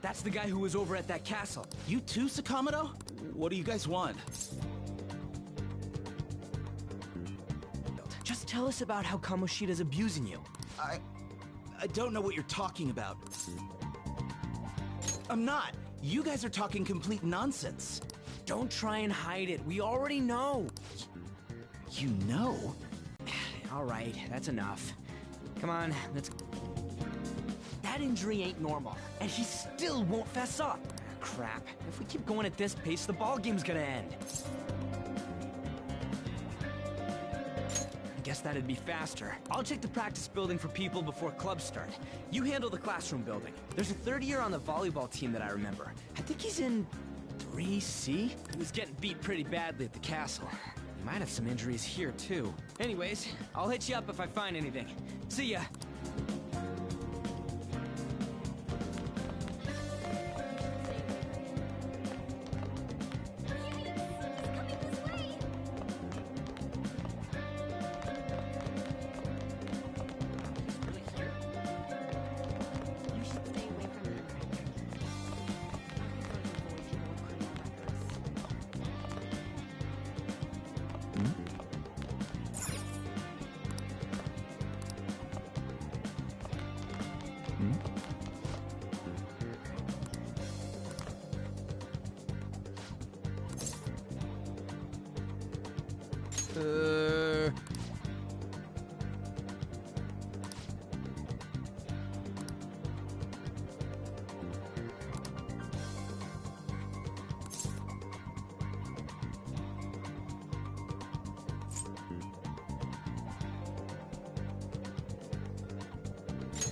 That's the guy who was over at that castle. You too, Sakamoto? What do you guys want? Just tell us about how Kamoshida's abusing you. I don't know what you're talking about. I'm not. You guys are talking complete nonsense. Don't try and hide it. We already know. You know? All right, that's enough. Come on, let's... That injury ain't normal, and he still won't fess up. Crap. If we keep going at this pace, the ball game's gonna end. I guess that'd be faster. I'll check the practice building for people before clubs start. You handle the classroom building. There's a third year on the volleyball team that I remember. I think he's in 3C? He was getting beat pretty badly at the castle. He might have some injuries here, too. Anyways, I'll hit you up if I find anything. See ya.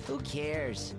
Who cares?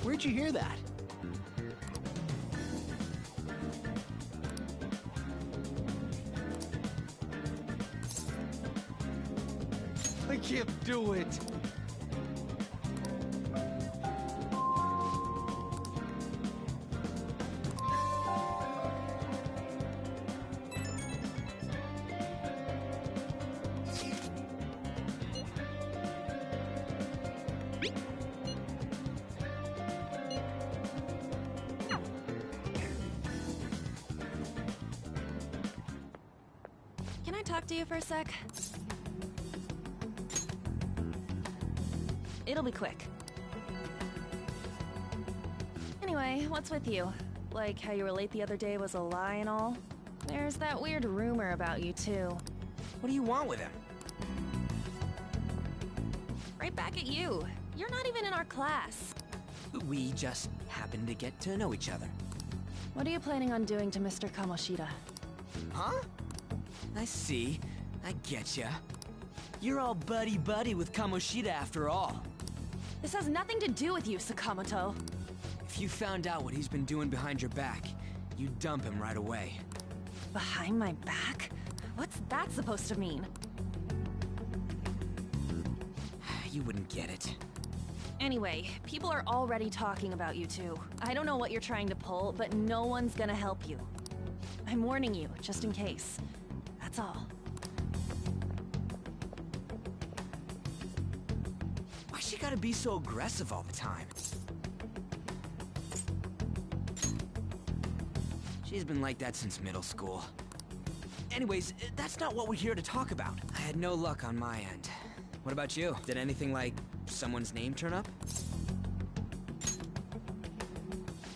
Where'd you hear that? I can't do it. Can I talk to you for a sec? It'll be quick. Anyway, what's with you? Like how you were late the other day was a lie and all? There's that weird rumor about you too. What do you want with him? Right back at you. You're not even in our class. We just happen to get to know each other. What are you planning on doing to Mr. Kamoshida? Huh? I see. I getcha. You're all buddy-buddy with Kamoshida after all. This has nothing to do with you, Sakamoto. If you found out what he's been doing behind your back, you'd dump him right away. Behind my back? What's that supposed to mean? You wouldn't get it. Anyway, people are already talking about you two. I don't know what you're trying to pull, but no one's gonna help you. I'm warning you, just in case. That's all. Why she gotta be so aggressive all the time? She's been like that since middle school. Anyways, that's not what we're here to talk about. I had no luck on my end. What about you? Did anything like someone's name turn up?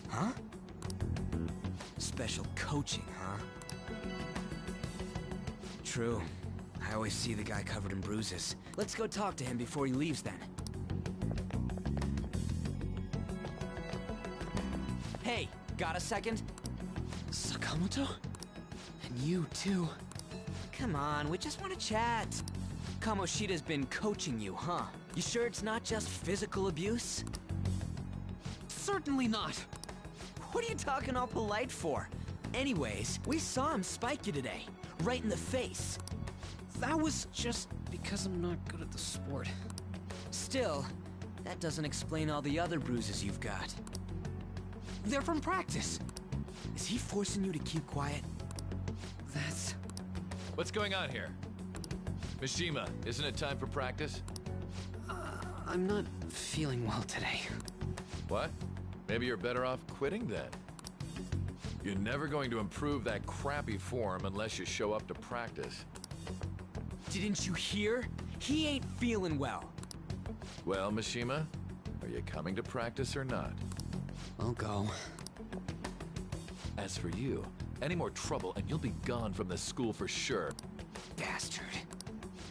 Huh? Special coaching, huh? True. I always see the guy covered in bruises. Let's go talk to him before he leaves then. Hey, got a second? Sakamoto? And you, too. Come on, we just want to chat. Kamoshida's been coaching you, huh? You sure it's not just physical abuse? Certainly not. What are you talking all polite for? Anyways, we saw him spike you today. Right in the face. That was just because I'm not good at the sport. Still, that doesn't explain all the other bruises you've got. They're from practice. Is he forcing you to keep quiet? That's... What's going on here? Mishima, isn't it time for practice? I'm not feeling well today. What? Maybe you're better off quitting then. You're never going to improve that crappy form unless you show up to practice. Didn't you hear? He ain't feeling well. Well, Mishima, are you coming to practice or not? I'll go. As for you, any more trouble and you'll be gone from this school for sure. Bastard.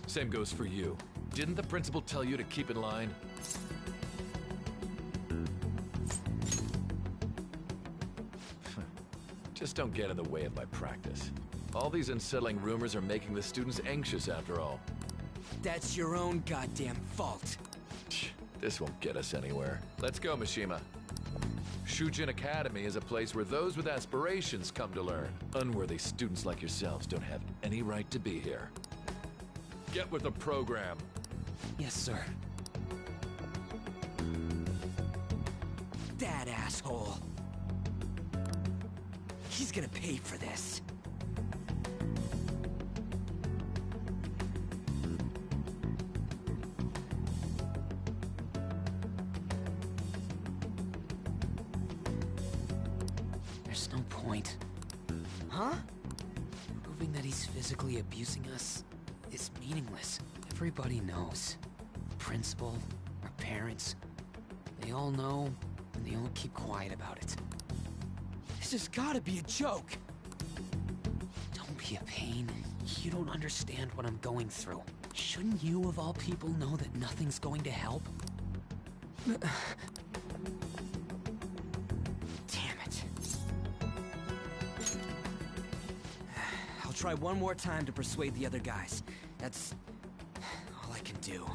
Same goes for you. Didn't the principal tell you to keep in line? Just don't get in the way of my practice. All these unsettling rumors are making the students anxious after all. That's your own goddamn fault. This won't get us anywhere. Let's go, Mishima. Shujin Academy is a place where those with aspirations come to learn. Unworthy students like yourselves don't have any right to be here. Get with the program. Yes, sir. That asshole. He's gonna pay for this. There's no point. Huh? Proving that he's physically abusing us is meaningless. Everybody knows. The principal, our parents, they all know, and they all keep quiet about it. This has gotta be a joke. Don't be a pain. You don't understand what I'm going through. Shouldn't you, of all people, know that nothing's going to help? Damn it. I'll try one more time to persuade the other guys. That's all I can do.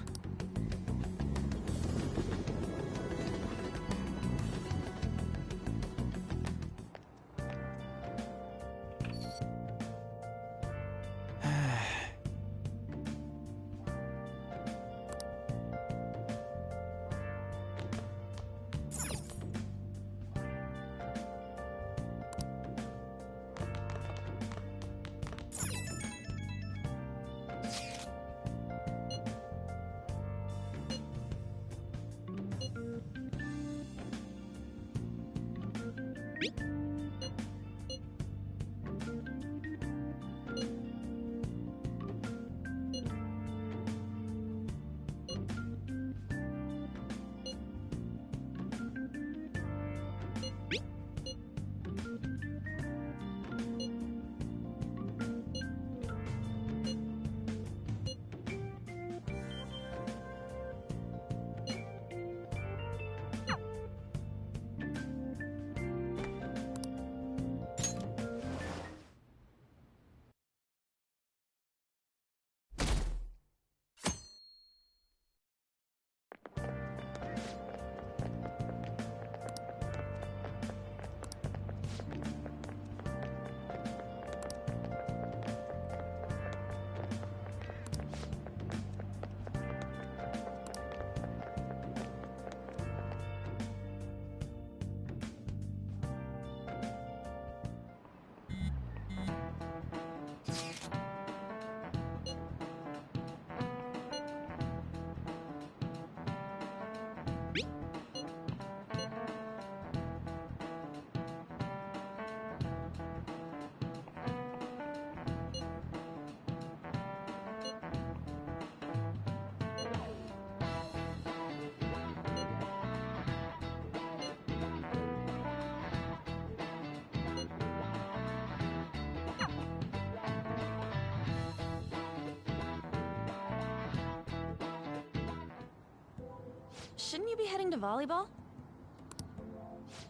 shouldn't you be heading to volleyball?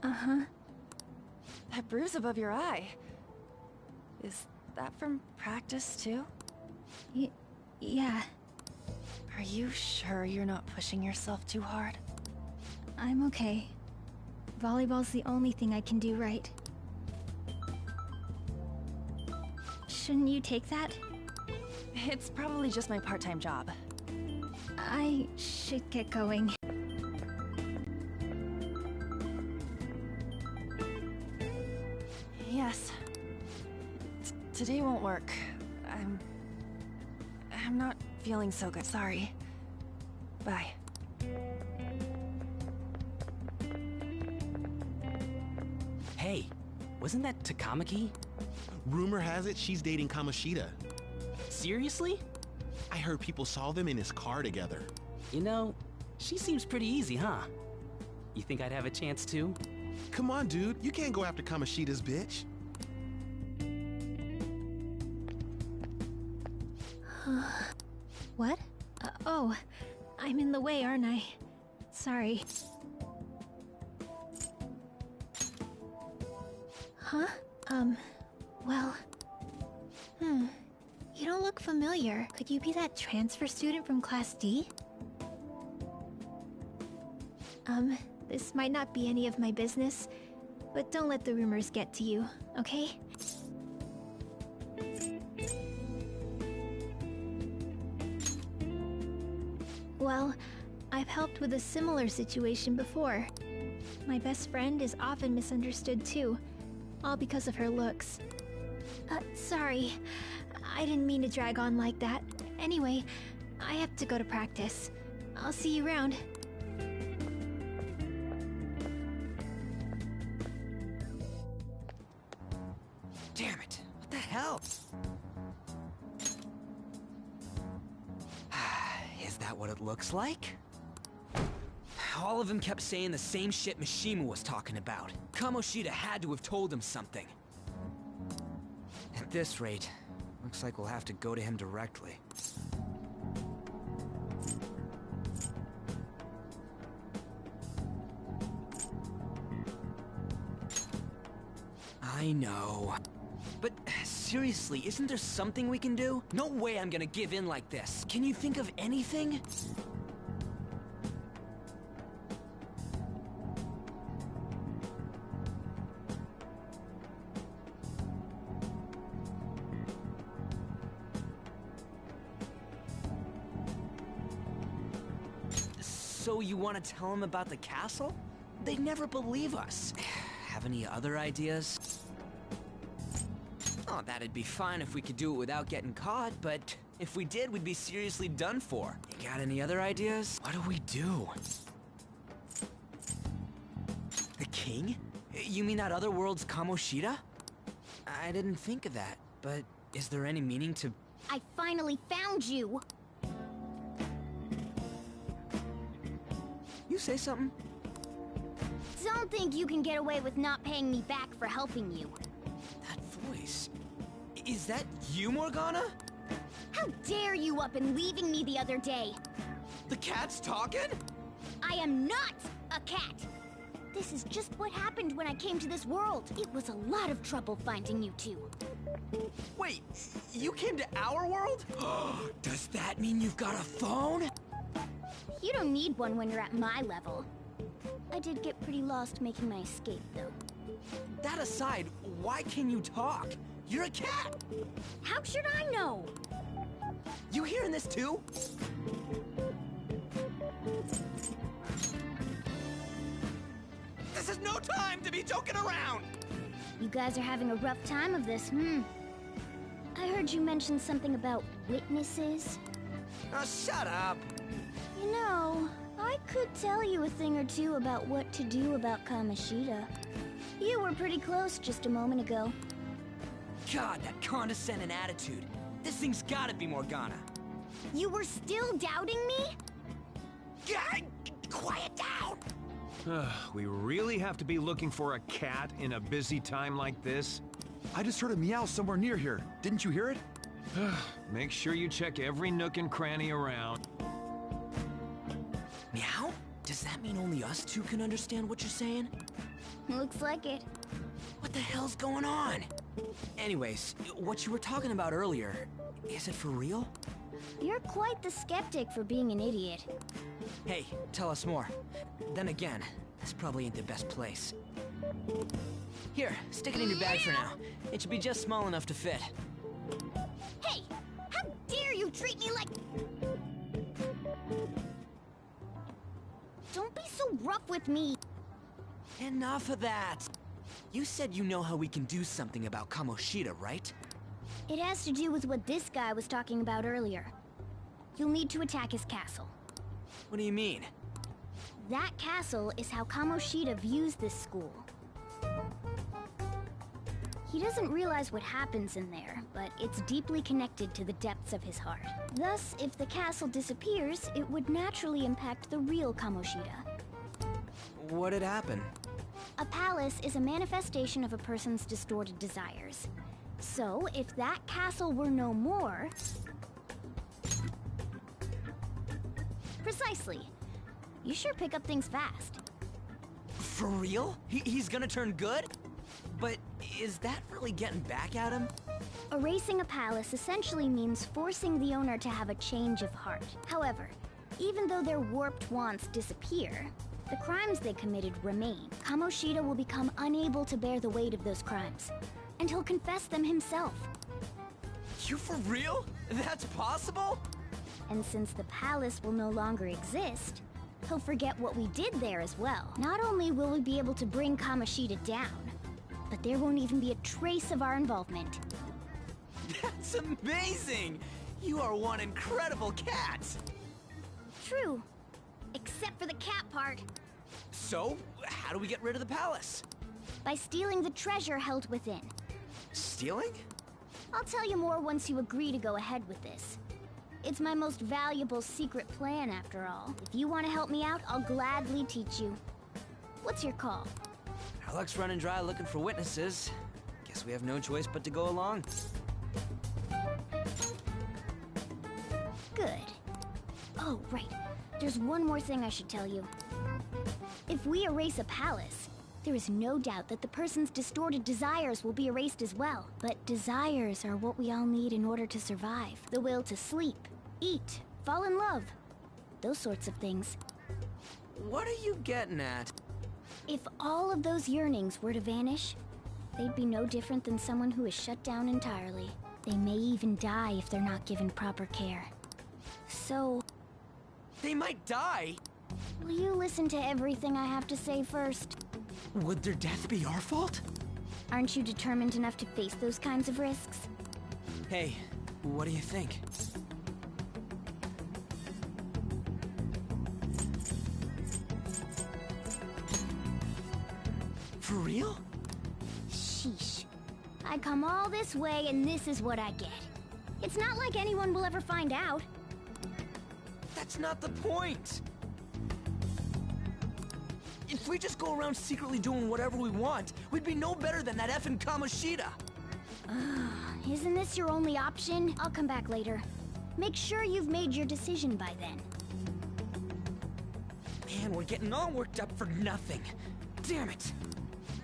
Uh-huh. That bruise above your eye. Is that from practice, too? Yeah, Are you sure you're not pushing yourself too hard? I'm okay. Volleyball's the only thing I can do right. Shouldn't you take that? It's probably just my part-time job. I should get going. Yes. Today won't work. I'm not feeling so good. Sorry. Bye. Hey, wasn't that Takamaki? Rumor has it she's dating Kamoshida. Seriously? I heard people saw them in his car together. You know, she seems pretty easy, huh? You think I'd have a chance too? Come on, dude. You can't go after Kamoshida's bitch. What? Oh, I'm in the way, aren't I? Sorry. Huh? Well... You don't look familiar. Could you be that transfer student from Class D? This might not be any of my business, but don't let the rumors get to you, okay? Well, I've helped with a similar situation before. My best friend is often misunderstood too, all because of her looks. Sorry. I didn't mean to drag on like that. Anyway, I have to go to practice. I'll see you around. Damn it. What the hell? Is that what it looks like? All of them kept saying the same shit Mishima was talking about. Kamoshida had to have told him something. At this rate, looks like we'll have to go to him directly. I know. But seriously, isn't there something we can do? No way I'm gonna give in like this. Can you think of anything? So you want to tell them about the castle? They'd never believe us. Have any other ideas? Oh, that'd be fine if we could do it without getting caught, but if we did, we'd be seriously done for. You got any other ideas? What do we do? The king? You mean that other world's Kamoshida? I didn't think of that, but is there any meaning to... I finally found you! You say something? Don't think you can get away with not paying me back for helping you. That voice... Is that you, Morgana? How dare you up and leaving me the other day? The cat's talking? I am not a cat! This is just what happened when I came to this world. It was a lot of trouble finding you two. Wait, you came to our world? Does that mean you've got a phone? You don't need one when you're at my level. I did get pretty lost making my escape, though. That aside, why can you talk? You're a cat! How should I know? You hearing this too? This is no time to be joking around! You guys are having a rough time of this, I heard you mention something about witnesses. Oh, shut up! You know, I could tell you a thing or two about what to do about Kamoshida. You were pretty close just a moment ago. God, that condescending attitude. This thing's gotta be Morgana. You were still doubting me? God, quiet down! We really have to be looking for a cat in a busy time like this? I just heard a meow somewhere near here. Didn't you hear it? Make sure you check every nook and cranny around. Meow? Does Does that mean only us two can understand what you're saying? Looks like it. What the hell's going on? Anyways, what you were talking about earlier, is it for real? You're quite the skeptic for being an idiot. Hey, tell us more. Then again, this probably ain't the best place. Here, stick it in your bag for now. It should be just small enough to fit. Hey! How dare you treat me like... Don't be so rough with me! Enough of that! You said you know how we can do something about Kamoshida, right? It has to do with what this guy was talking about earlier. You'll need to attack his castle. What do you mean? That castle is how Kamoshida views this school. He doesn't realize what happens in there, but it's deeply connected to the depths of his heart. Thus, if the castle disappears, it would naturally impact the real Kamoshida. What'd happen? A palace is a manifestation of a person's distorted desires. So, if that castle were no more... Precisely. You sure pick up things fast. For real? He's gonna turn good? But is that really getting back at him? Erasing a palace essentially means forcing the owner to have a change of heart. However, even though their warped wants disappear, the crimes they committed remain. Kamoshida will become unable to bear the weight of those crimes, and he'll confess them himself. You for real? That's possible? And since the palace will no longer exist, he'll forget what we did there as well. Not only will we be able to bring Kamoshida down, but there won't even be a trace of our involvement. That's amazing! You are one incredible cat! True. Except for the cat part. So, how do we get rid of the palace? By stealing the treasure held within. Stealing? I'll tell you more once you agree to go ahead with this. It's my most valuable secret plan, after all. If you want to help me out, I'll gladly teach you. What's your call? Our luck's running dry looking for witnesses. Guess we have no choice but to go along. Good. Oh, right. There's one more thing I should tell you. If we erase a palace, there is no doubt that the person's distorted desires will be erased as well. But desires are what we all need in order to survive. The will to sleep, eat, fall in love. Those sorts of things. What are you getting at? If all of those yearnings were to vanish, they'd be no different than someone who is shut down entirely. They may even die if they're not given proper care. So... They might die? Will you listen to everything I have to say first? Would their death be our fault? Aren't you determined enough to face those kinds of risks? Hey, what do you think? For real? Sheesh. I come all this way and this is what I get. It's not like anyone will ever find out. That's not the point! If we just go around secretly doing whatever we want, we'd be no better than that effing Kamoshida! Isn't this your only option? I'll come back later. Make sure you've made your decision by then. Man, we're getting all worked up for nothing. Damn it!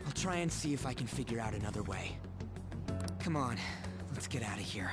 I'll try and see if I can figure out another way. Come on, let's get out of here.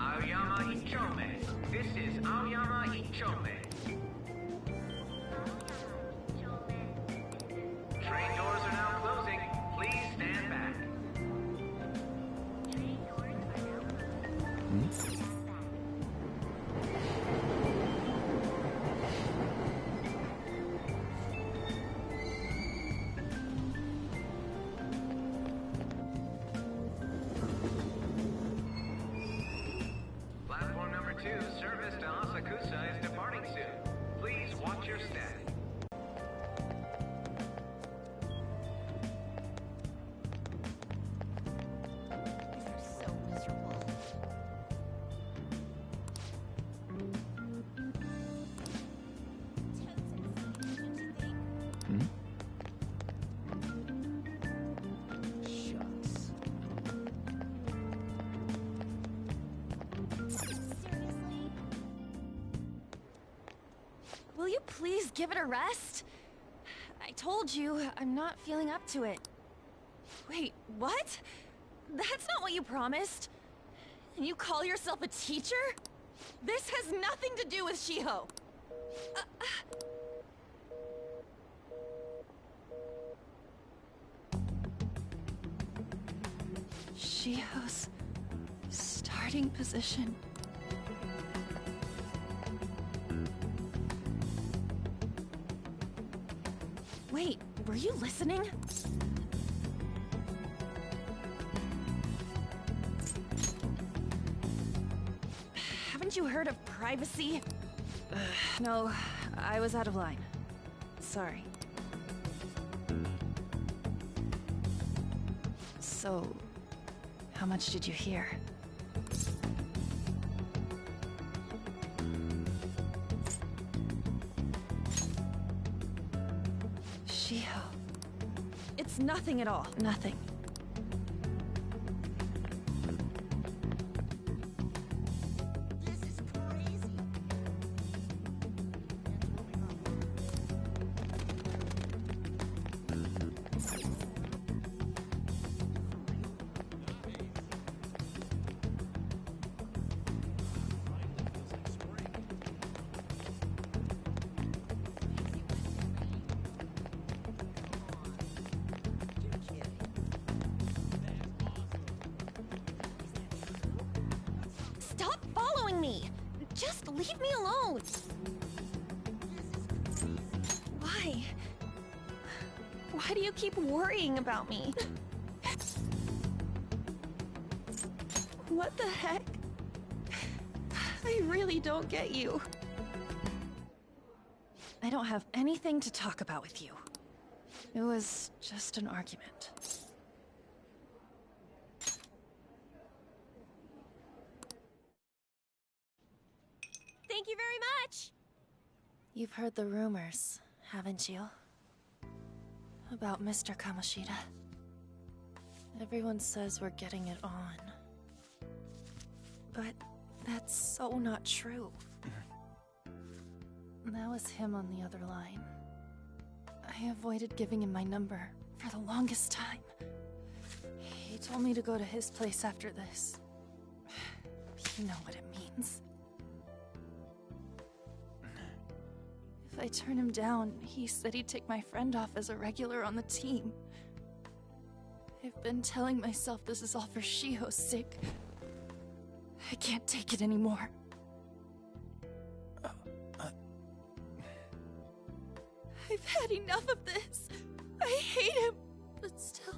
Aoyama Ichome. This is Aoyama Ichome. Train doors are now closing. Please stand back. please give it a rest? I told you, I'm not feeling up to it. Wait, what? That's not what you promised. And you call yourself a teacher? This has nothing to do with Shiho. Shiho's starting position. Wait, were you listening? Haven't you heard of privacy? No, I was out of line. Sorry. So, how much did you hear? Shiho. It's nothing at all. Nothing. Stop following me! Just leave me alone! Why? Why do you keep worrying about me? What the heck? I really don't get you. I don't have anything to talk about with you. It was just an argument. Thank you very much! You've heard the rumors, haven't you? About Mr. Kamoshida. Everyone says we're getting it on. But that's so not true. That was him on the other line. I avoided giving him my number for the longest time. He told me to go to his place after this. You know what it means. If I turn him down, he said he'd take my friend off as a regular on the team. I've been telling myself this is all for Shiho's sake. I can't take it anymore. I've had enough of this. I hate him. But still,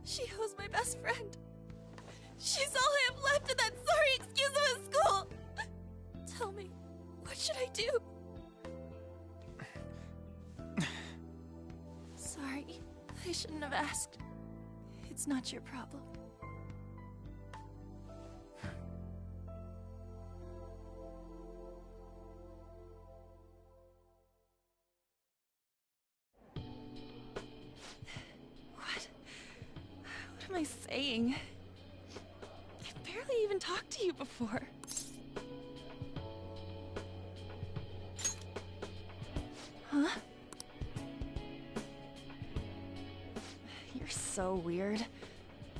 Shiho's my best friend. She's all I have left in that sorry excuse of a school. Tell me, what should I do? Sorry, I shouldn't have asked. It's not your problem. What am I saying? I've barely even talked to you before. Huh? You're so weird.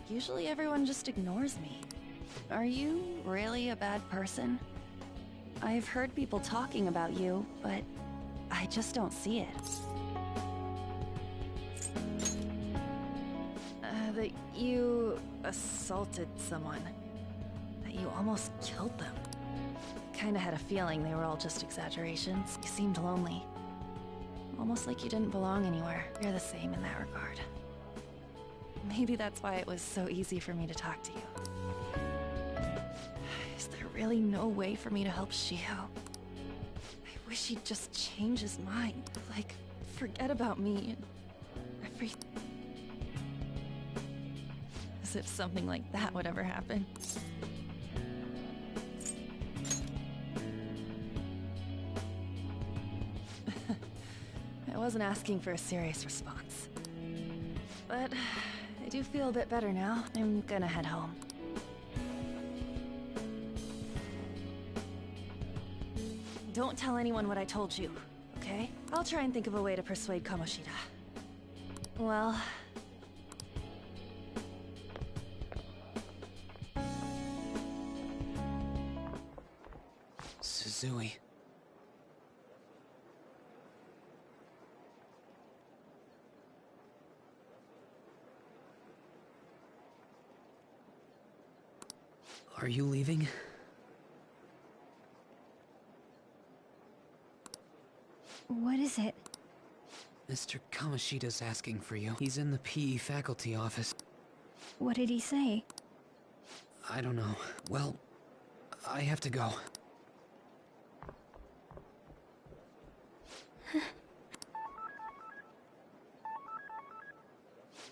Usually everyone just ignores me. Are you really a bad person? I've heard people talking about you, but I just don't see it. That you assaulted someone. That you almost killed them. Kinda had a feeling they were all just exaggerations. You seemed lonely. Almost like you didn't belong anywhere. You're the same in that regard. Maybe that's why it was so easy for me to talk to you. Is there really no way for me to help Shiho? I wish he'd just change his mind. Like, forget about me and everything. As if something like that would ever happen. I wasn't asking for a serious response. But I do feel a bit better now. I'm gonna head home. Don't tell anyone what I told you, okay? I'll try and think of a way to persuade Kamoshida. Well... Suzui. Are you leaving? What is it? Mr. Kamoshida's asking for you. He's in the PE faculty office. What did he say? I don't know. Well, I have to go.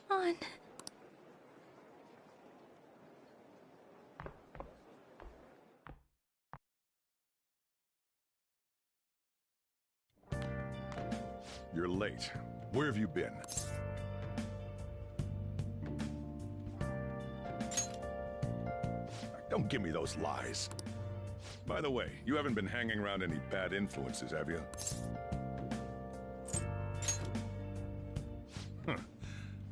On. You're late. Where have you been? Don't give me those lies. By the way, you haven't been hanging around any bad influences, have you? Huh.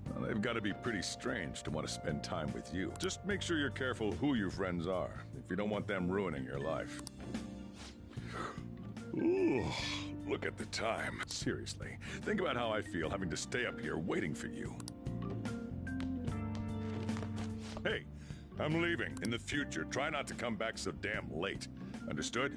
Well, they've got to be pretty strange to want to spend time with you. Just make sure you're careful who your friends are, if you don't want them ruining your life. Ooh, look at the time. Seriously, think about how I feel having to stay up here waiting for you. Hey, I'm leaving. In the future, try not to come back so damn late. Understood?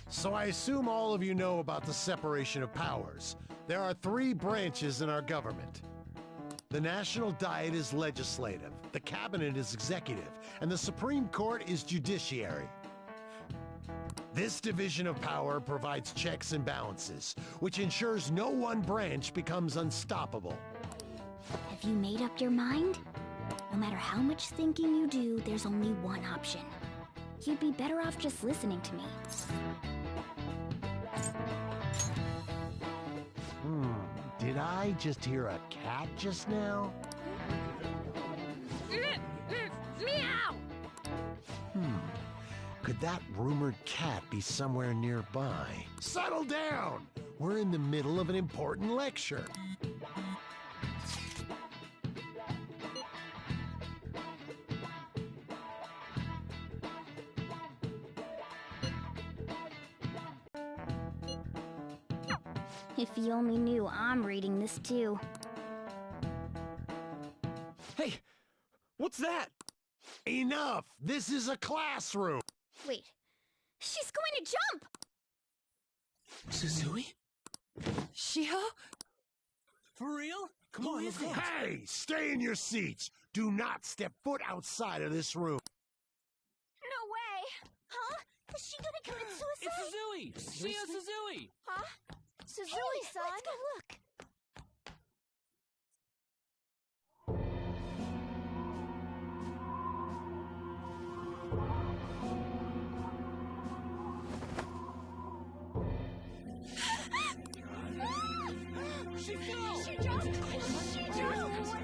So I assume all of you know about the separation of powers. There are 3 branches in our government. The National Diet is legislative, the Cabinet is executive, and the Supreme Court is judiciary. This division of power provides checks and balances, which ensures no one branch becomes unstoppable. Have you made up your mind? No matter how much thinking you do, there's only one option. You'd be better off just listening to me. Did I just hear a cat just now? Meow! Could that rumored cat be somewhere nearby? Settle down! We're in the middle of an important lecture. If you only knew I'm reading this too. Hey, what's that? Enough! This is a classroom! Wait, she's going to jump! Suzui? Shiho? For real? Come on, let's go. Hey! Stay in your seats! Do not step foot outside of this room! No way! Huh? Is she gonna commit suicide? It's Suzui! Shio Suzui! Huh? Suzui-san? Let's go look.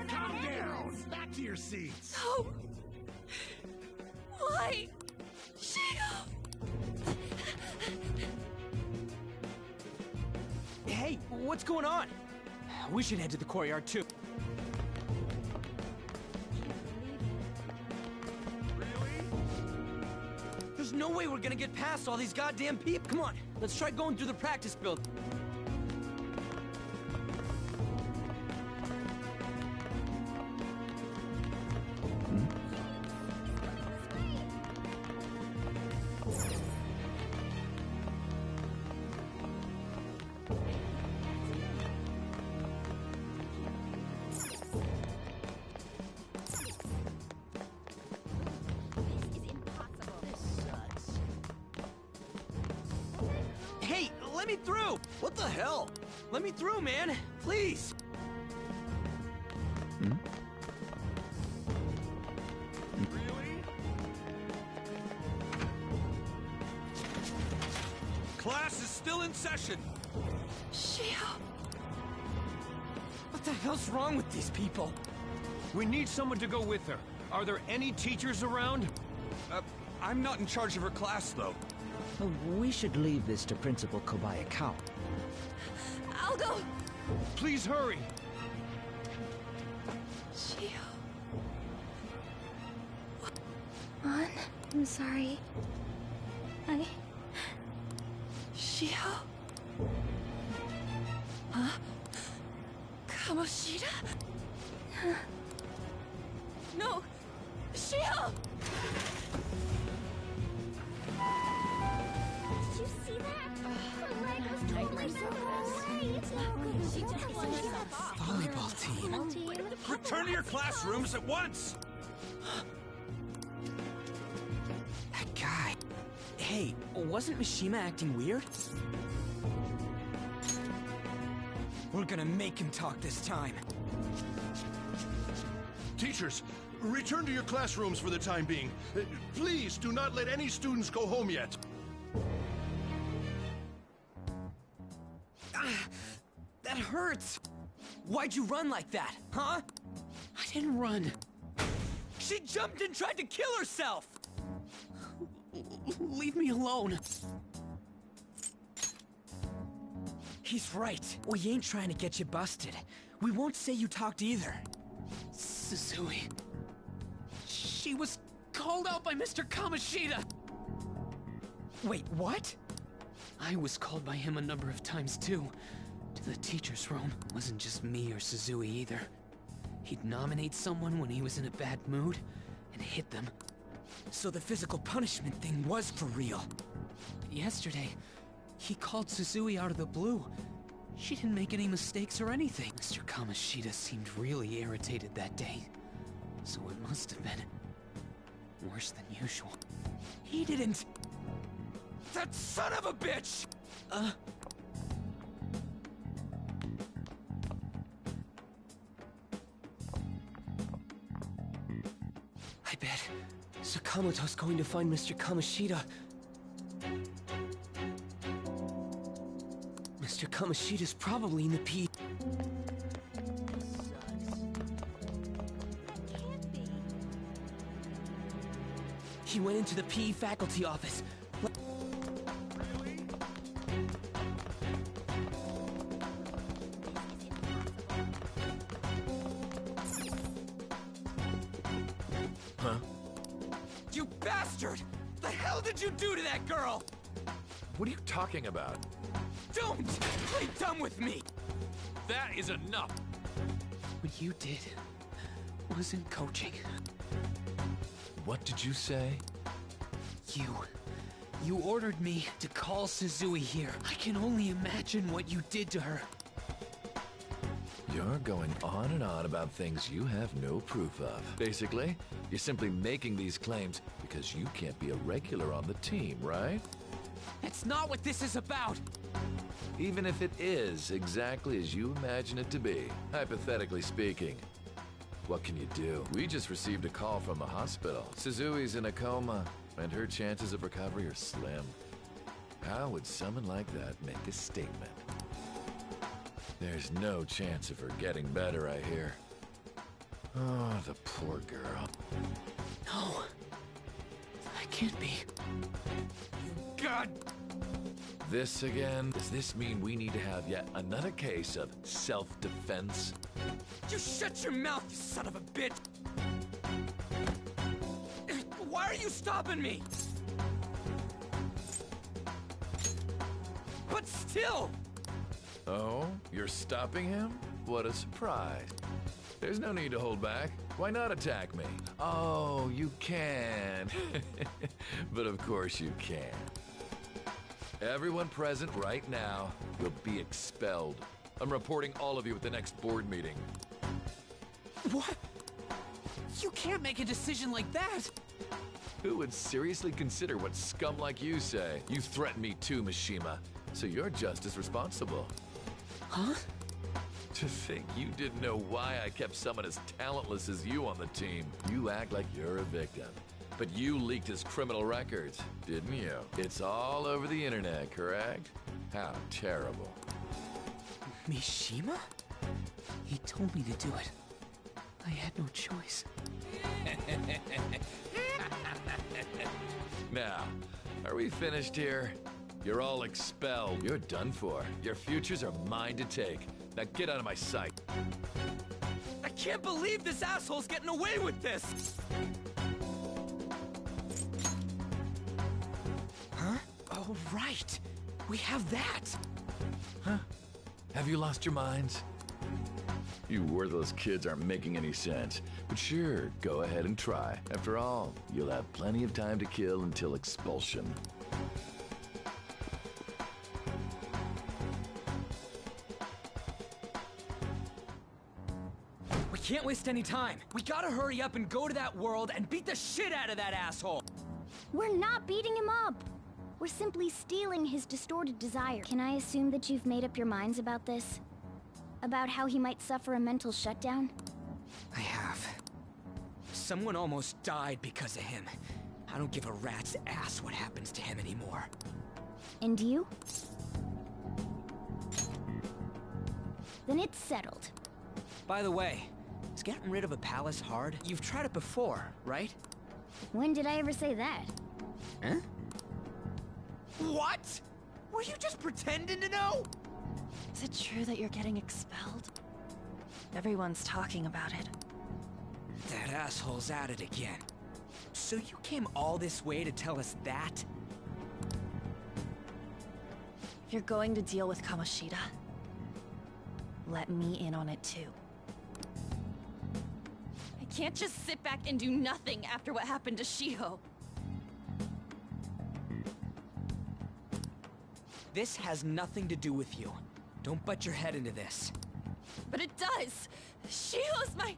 Calm down! Back to your proceeds. No! Why? Shio! Hey, what's going on? We should head to the courtyard too. There's no way we're gonna get past all these goddamn people. Come on, let's try going through the practice building. Hey, let me through! What the hell? Let me through, man! Please! Class is still in session. Shio! What the hell's wrong with these people? We need someone to go with her. Are there any teachers around? I'm not in charge of her class, though. Well, we should leave this to Principal Kobayakawa. I'll go! Please hurry! Shio... Mon, I'm sorry. Shio? Huh? Kamoshida? No! Shio! Did you see that? Her leg was totally so far away. It's not good. She took Volleyball team. Return to your classrooms at once! That guy. Hey, wasn't Mishima acting weird? We're gonna make him talk this time. Teachers, return to your classrooms for the time being. Please do not let any students go home yet. That hurts! Why'd you run like that, huh? I didn't run. She jumped and tried to kill herself! Leave me alone. He's right. We ain't trying to get you busted. We won't say you talked either. Suzui. She was called out by Mr. Kamoshida! Wait, what? I was called by him a number of times too. To the teacher's room. Wasn't just me or Suzui either. He'd nominate someone when he was in a bad mood, and hit them. So the physical punishment thing was for real. Yesterday, he called Suzui out of the blue. She didn't make any mistakes or anything. Mr. Kamoshida seemed really irritated that day. So it must have been worse than usual. He didn't... That son of a bitch! I bet Sakamoto's going to find Mr. Kamoshida. Mr. Kamoshida's probably in the P. He went into the PE faculty office. Huh? You bastard! The hell did you do to that girl? What are you talking about? Don't play dumb with me! That is enough! What you did wasn't coaching. What did you say? You ordered me to call Suzui here. I can only imagine what you did to her. You're going on and on about things you have no proof of. Basically, you're simply making these claims because you can't be a regular on the team, right? That's not what this is about! Even if it is exactly as you imagine it to be, hypothetically speaking, what can you do? We just received a call from the hospital. Suzui's in a coma, and her chances of recovery are slim. How would someone like that make a statement? There's no chance of her getting better, I hear. Oh, the poor girl. No. That can't be. God! This again? Does this mean we need to have yet another case of self-defense? You shut your mouth, you son of a bitch! Why are you stopping me? But still! Oh, you're stopping him? What a surprise. There's no need to hold back. Why not attack me? Oh, you can. But of course you can. Everyone present right now will be expelled. I'm reporting all of you at the next board meeting. What? You can't make a decision like that! Who would seriously consider what scum like you say? You threatened me too, Mishima, so you're just as responsible. Huh? To think you didn't know why I kept someone as talentless as you on the team. You act like you're a victim. But you leaked his criminal records, didn't you? It's all over the internet, correct? How terrible. Mishima? He told me to do it. I had no choice. Now, are we finished here? You're all expelled. You're done for. Your futures are mine to take. Now get out of my sight. I can't believe this asshole's getting away with this! Huh? Oh, right. We have that. Huh? Have you lost your minds? You worthless kids aren't making any sense. But sure, go ahead and try. After all, you'll have plenty of time to kill until expulsion. We can't waste any time. We gotta hurry up and go to that world and beat the shit out of that asshole! We're not beating him up! We're simply stealing his distorted desire. Can I assume that you've made up your minds about this? About how he might suffer a mental shutdown? I have. Someone almost died because of him. I don't give a rat's ass what happens to him anymore. And you? Then it's settled. By the way, is getting rid of a palace hard? You've tried it before, right? When did I ever say that? Huh? What? Were you just pretending to know? Is it true that you're getting expelled? Everyone's talking about it. That asshole's at it again. So you came all this way to tell us that? If you're going to deal with Kamoshida, let me in on it too. I can't just sit back and do nothing after what happened to Shiho. This has nothing to do with you. Don't butt your head into this. But it does! Shiho's my...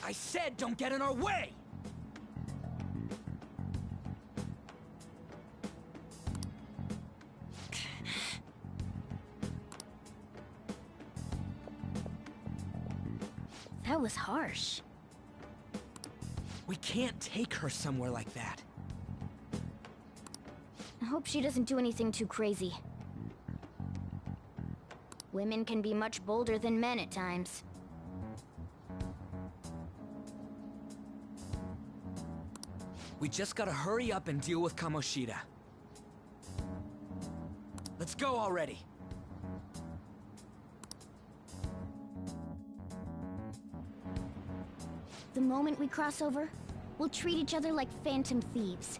I said don't get in our way! That was harsh. We can't take her somewhere like that. I hope she doesn't do anything too crazy. Women can be much bolder than men at times. We just gotta hurry up and deal with Kamoshida. Let's go already. The moment we cross over, we'll treat each other like phantom thieves.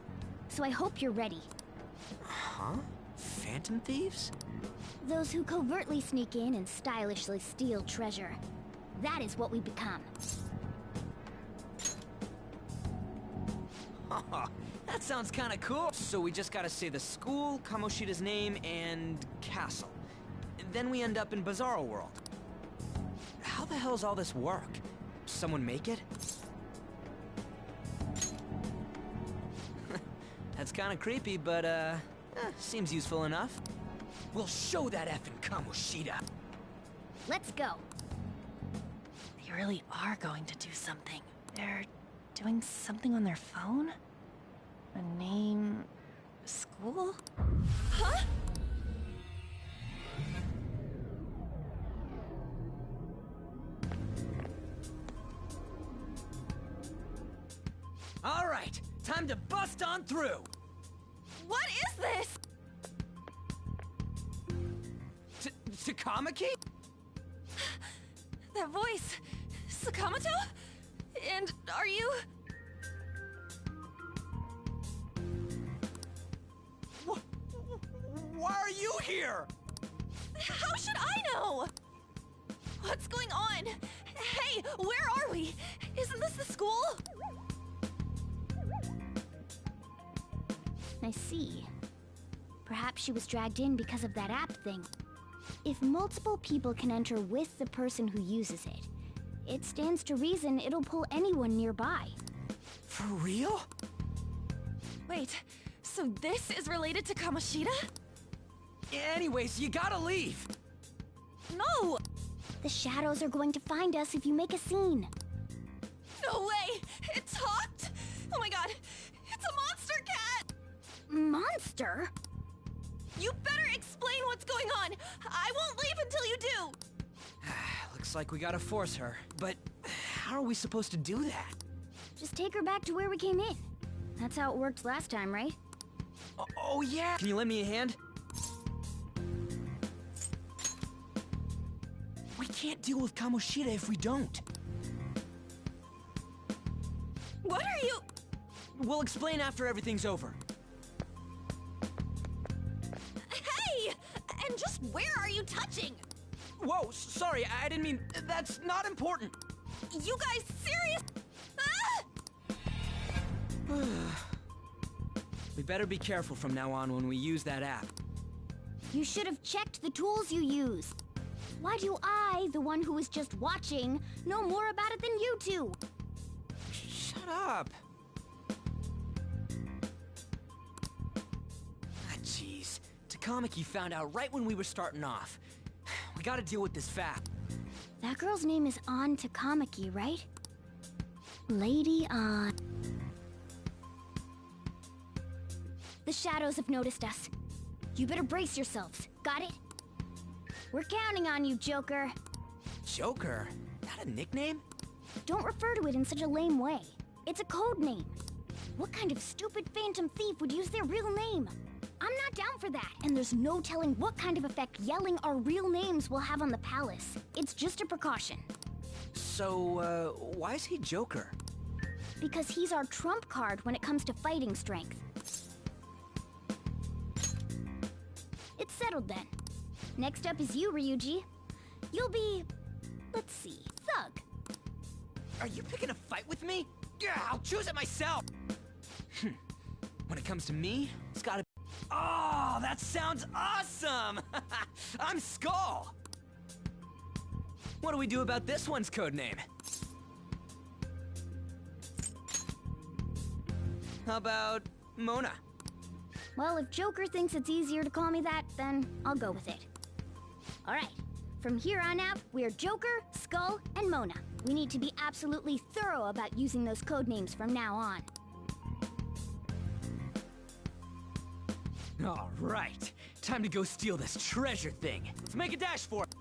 So I hope you're ready. Huh? Phantom thieves? Those who covertly sneak in and stylishly steal treasure. That is what we become. That sounds kinda cool. So we just gotta say the school, Kamoshida's name, and castle. Then we end up in Bizarro World. How the hell's all this work? Someone make it? That's kinda creepy, but seems useful enough. We'll show that effing Kamoshida. Let's go. They really are going to do something. They're doing something on their phone? A name... school? Huh? right, time to bust on through. What is this? Takamaki? That voice. Sakamoto? And are you... Why are you here? How should I know? What's going on? Hey, where are we? Isn't this the school? I see. Perhaps she was dragged in because of that app thing. If multiple people can enter with the person who uses it, it stands to reason it'll pull anyone nearby. For real? Wait, so this is related to Kamoshida? Anyways, you gotta leave. No! The shadows are going to find us if you make a scene. No way! It talked? Oh my god, it's a monster cat! Monster? You better explain what's going on! I won't leave until you do! Looks like we gotta force her, but how are we supposed to do that? Just take her back to where we came in. That's how it worked last time, right? Oh yeah! Can you lend me a hand? We can't deal with Kamoshida if we don't. What are you... We'll explain after everything's over. Hey! And just where are you touching? Whoa, sorry, I didn't mean... That's not important. You guys serious? Ah! We better be careful from now on when we use that app. You should have checked the tools you use. Why do I, the one who was just watching, know more about it than you two? Shut up. Jeez. Takamaki found out right when we were starting off. We gotta deal with this fast. That girl's name is An Takamaki, right? Lady An. The shadows have noticed us. You better brace yourselves. Got it? We're counting on you, Joker. Joker? That a nickname? Don't refer to it in such a lame way. It's a code name. What kind of stupid phantom thief would use their real name? I'm not down for that, and there's no telling what kind of effect yelling our real names will have on the palace. It's just a precaution. So, why is he Joker? Because he's our trump card when it comes to fighting strength. It's settled then. Next up is you, Ryuji. You'll be... let's see, Thug. Are you picking a fight with me? Yeah, I'll choose it myself! When it comes to me, it's gotta... Oh, that sounds awesome! I'm Skull! What do we do about this one's codename? How about Mona? Well, if Joker thinks it's easier to call me that, then I'll go with it. Alright, from here on out, we're Joker, Skull, and Mona. We need to be absolutely thorough about using those codenames from now on. All right, time to go steal this treasure thing. Let's make a dash for it.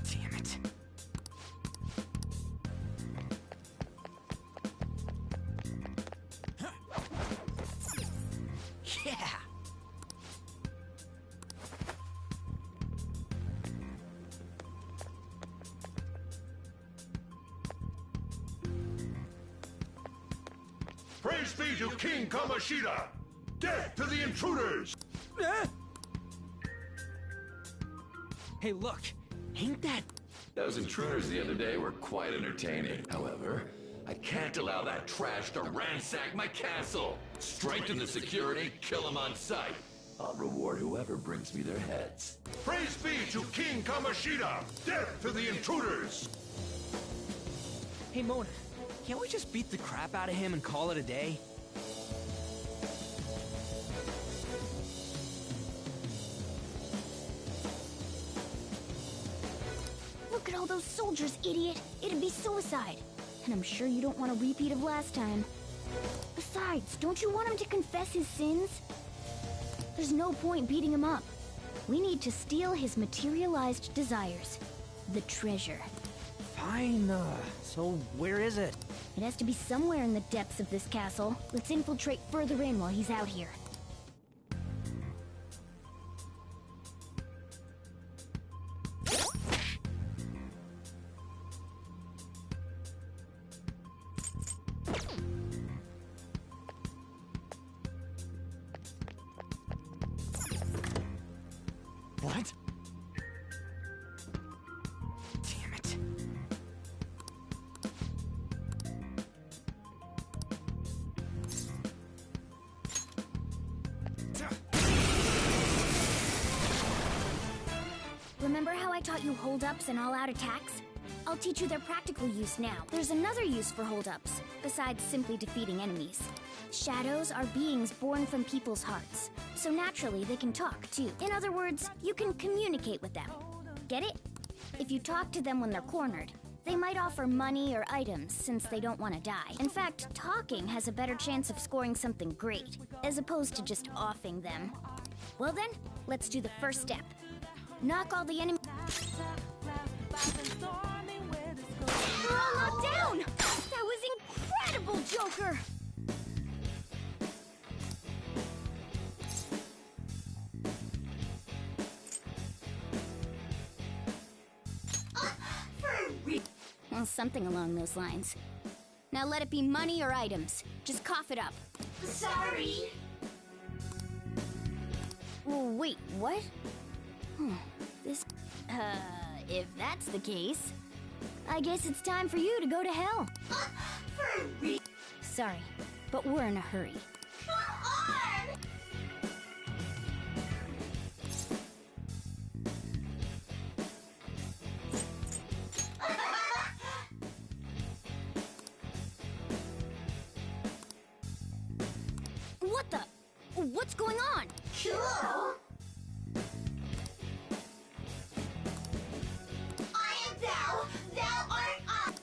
Damn it. Yeah! Praise be to King Kamoshida! Death to the intruders! Hey, look! Ain't that... Those intruders the other day were quite entertaining. However, I can't allow that trash to ransack my castle. Strengthen the security, kill them on sight. I'll reward whoever brings me their heads. Praise be to King Kamoshida! Death to the intruders! Hey, Mona, can't we just beat the crap out of him and call it a day? Look at all those soldiers, idiot! It'd be suicide. and I'm sure you don't want a repeat of last time. Besides, don't you want him to confess his sins? There's no point beating him up. We need to steal his materialized desires. The treasure. Fine, so where is it? It has to be somewhere in the depths of this castle. Let's infiltrate further in while he's out here. What? Damn it. Remember how I taught you hold-ups and all-out attacks? I'll teach you their practical use now. There's another use for hold-ups, besides simply defeating enemies. Shadows are beings born from people's hearts, so naturally they can talk too. In other words, you can communicate with them. Get it? If you talk to them when they're cornered, they might offer money or items since they don't want to die. In fact, talking has a better chance of scoring something great, as opposed to just offing them. Well then, let's do the first step. Knock all the enemies. You're all knocked down! That was incredible, Joker! Well, something along those lines. Now let it be money or items. Just cough it up. Sorry. Oh, wait, what? This... if that's the case, I guess it's time for you to go to hell. For real? Sorry, but we're in a hurry. Come on! What the? What's going on? Cool! I am thou, thou art I!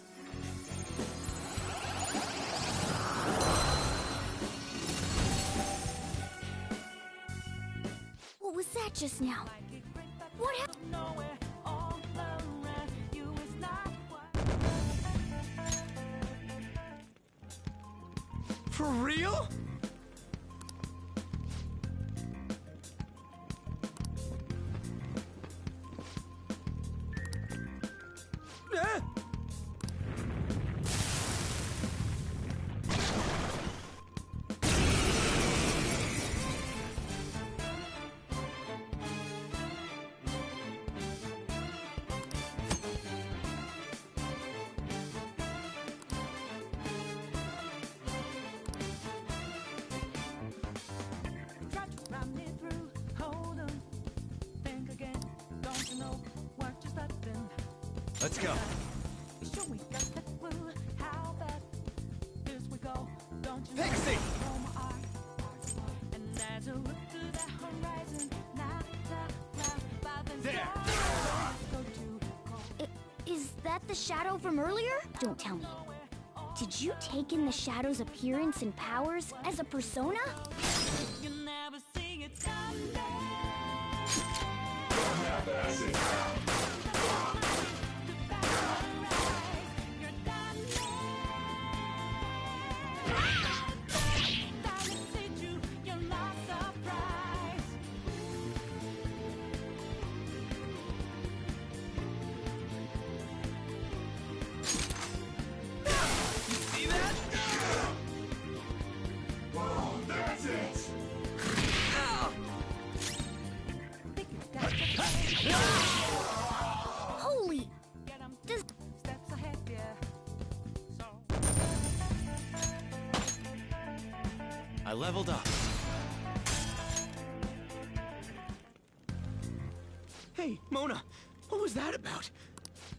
What was that just now? What happened? For real? Let's go. Pixie! There! Is that the shadow from earlier? Don't tell me. Did you take in the shadow's appearance and powers as a persona? Holy! I leveled up. Hey, Mona, what was that about?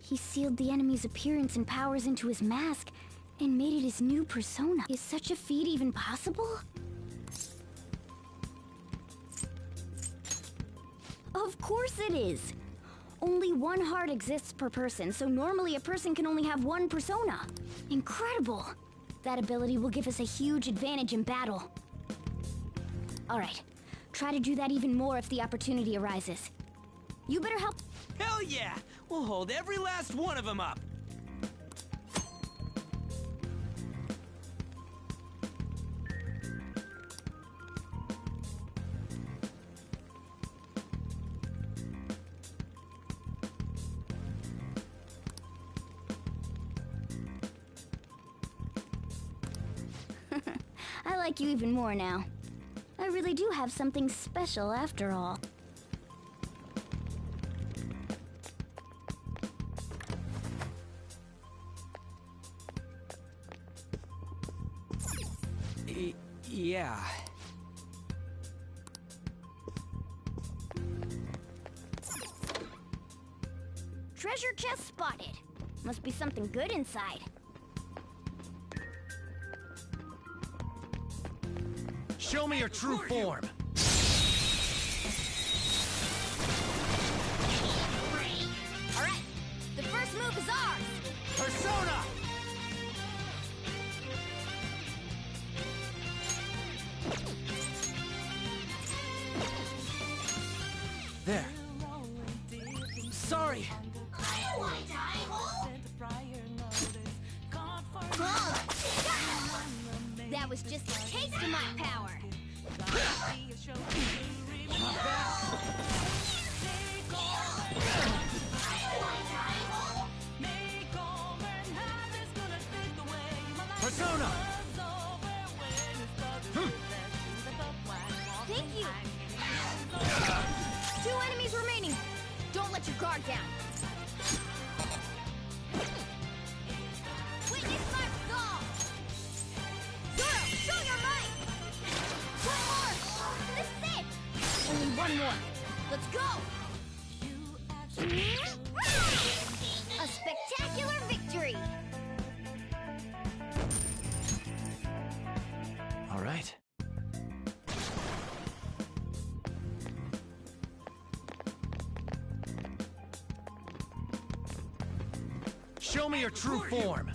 He sealed the enemy's appearance and powers into his mask and made it his new persona. Is such a feat even possible? Of course it is! Only one heart exists per person, so normally a person can only have one persona. Incredible! That ability will give us a huge advantage in battle. Alright, try to do that even more if the opportunity arises. You better help. Hell yeah! We'll hold every last one of them up! I like you even more now. I really do have something special after all. Yeah. Treasure chest spotted. Must be something good inside. Show me your true form. Alright, the first move is ours! Persona! There. Sorry. That was just a taste of my power. Persona! Thank you. 2 enemies remaining. Don't let your guard down. Witness my resolve. Zoro, show your might. One more. This is it. Only one more. Let's go. A spectacular victory. All right. Show me your true form.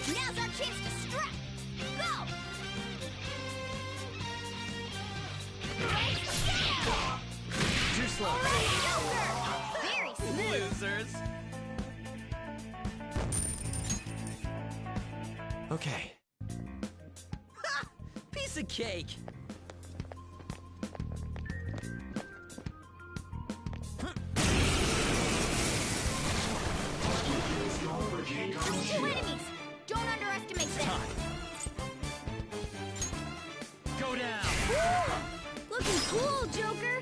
Now's our chance to strike. Go. Too slow. Very smooth. Losers. Okay. Ha! Piece of cake. Just 2 enemies. Don't underestimate them. Go down. Woo! Looking cool, Joker.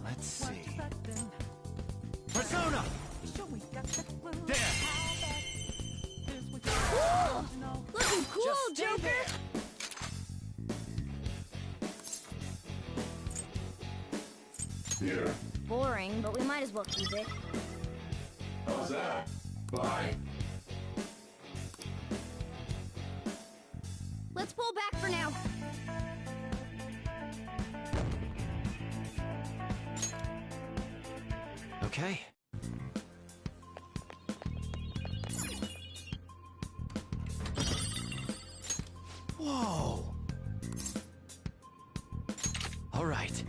Let's see. Persona! There! Woo! Looking cool, Joker. Here. Boring, but we might as well keep it. How's that? Bye. Let's pull back for now. Okay. Whoa! All right.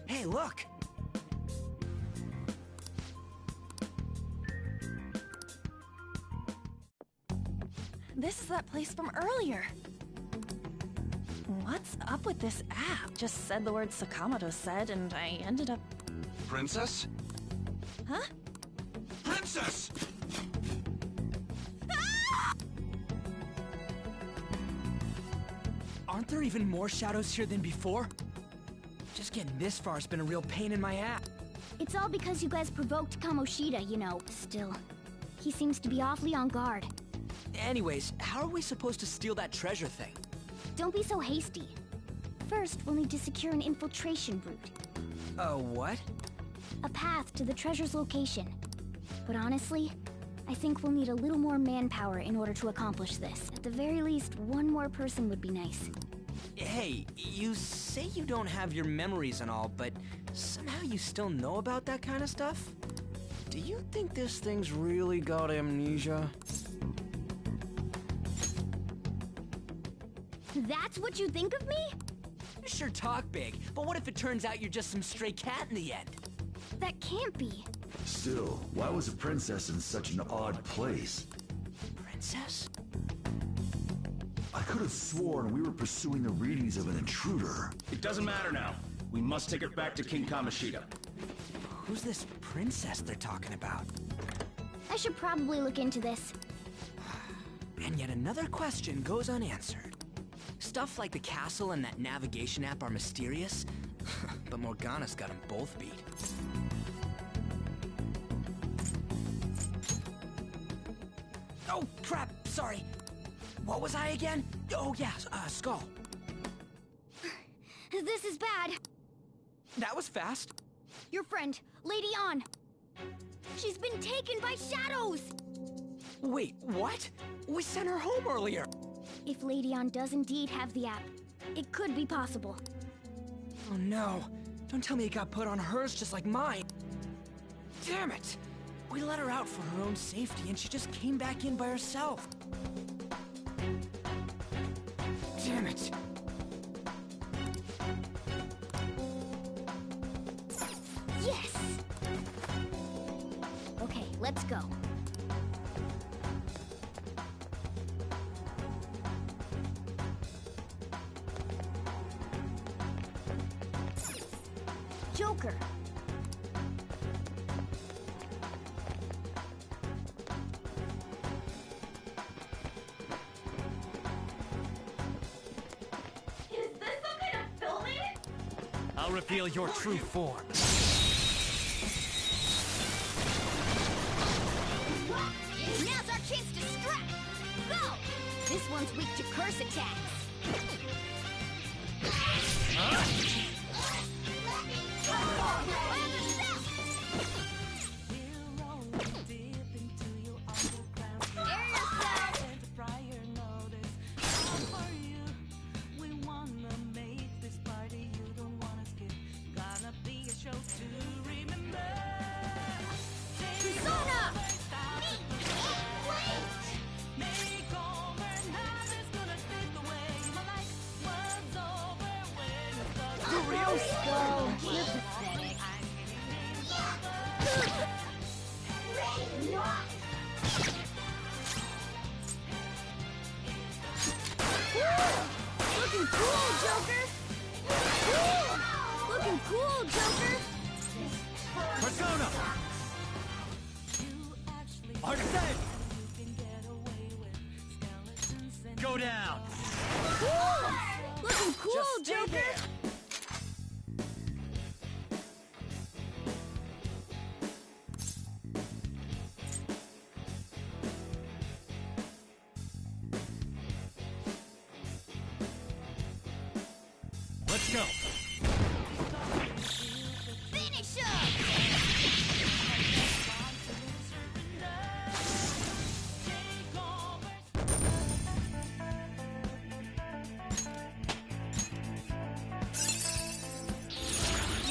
Hey, look! This is that place from earlier. What's up with this app? Just said the word Sakamoto said, and I ended up... Princess? Huh? Princess! Aren't there even more shadows here than before? Just getting this far has been a real pain in my ass. It's all because you guys provoked Kamoshida, you know. Still, he seems to be awfully on guard. Anyways, how are we supposed to steal that treasure thing? Don't be so hasty. First, we'll need to secure an infiltration route. What? A path to the treasure's location. But honestly, I think we'll need a little more manpower in order to accomplish this. At the very least, one more person would be nice. Hey, you say you don't have your memories and all, but somehow you still know about that kind of stuff? Do you think this thing's really got amnesia? That's what you think of me? You sure talk big, but what if it turns out you're just some stray cat in the end? That can't be. Still, why was a princess in such an odd place? Princess? I could have sworn we were pursuing the readings of an intruder. It doesn't matter now. We must take it back to King Kamoshida. Who's this princess they're talking about? I should probably look into this. And yet another question goes unanswered. Stuff like the castle and that navigation app are mysterious, but Morgana's got them both beat. Oh, crap, sorry. What was I again? Oh, yeah, Skull. This is bad. That was fast. Your friend, Lady Ann. She's been taken by shadows! Wait, what? We sent her home earlier. If Lady Ann does indeed have the app, it could be possible. Oh no. Don't tell me it got put on hers just like mine. Damn it! We let her out for her own safety and she just came back in by herself. Damn it! Yes! Okay, let's go. Joker. Is this some kind of filming? I'll reveal your true form. Now's our chance to strike! Go! This one's weak to curse attacks. Looking cool, Joker! Looking cool, Joker! Persona! Arsene! Go down! Looking cool, Just stay Joker! there. Let's go! Finish him!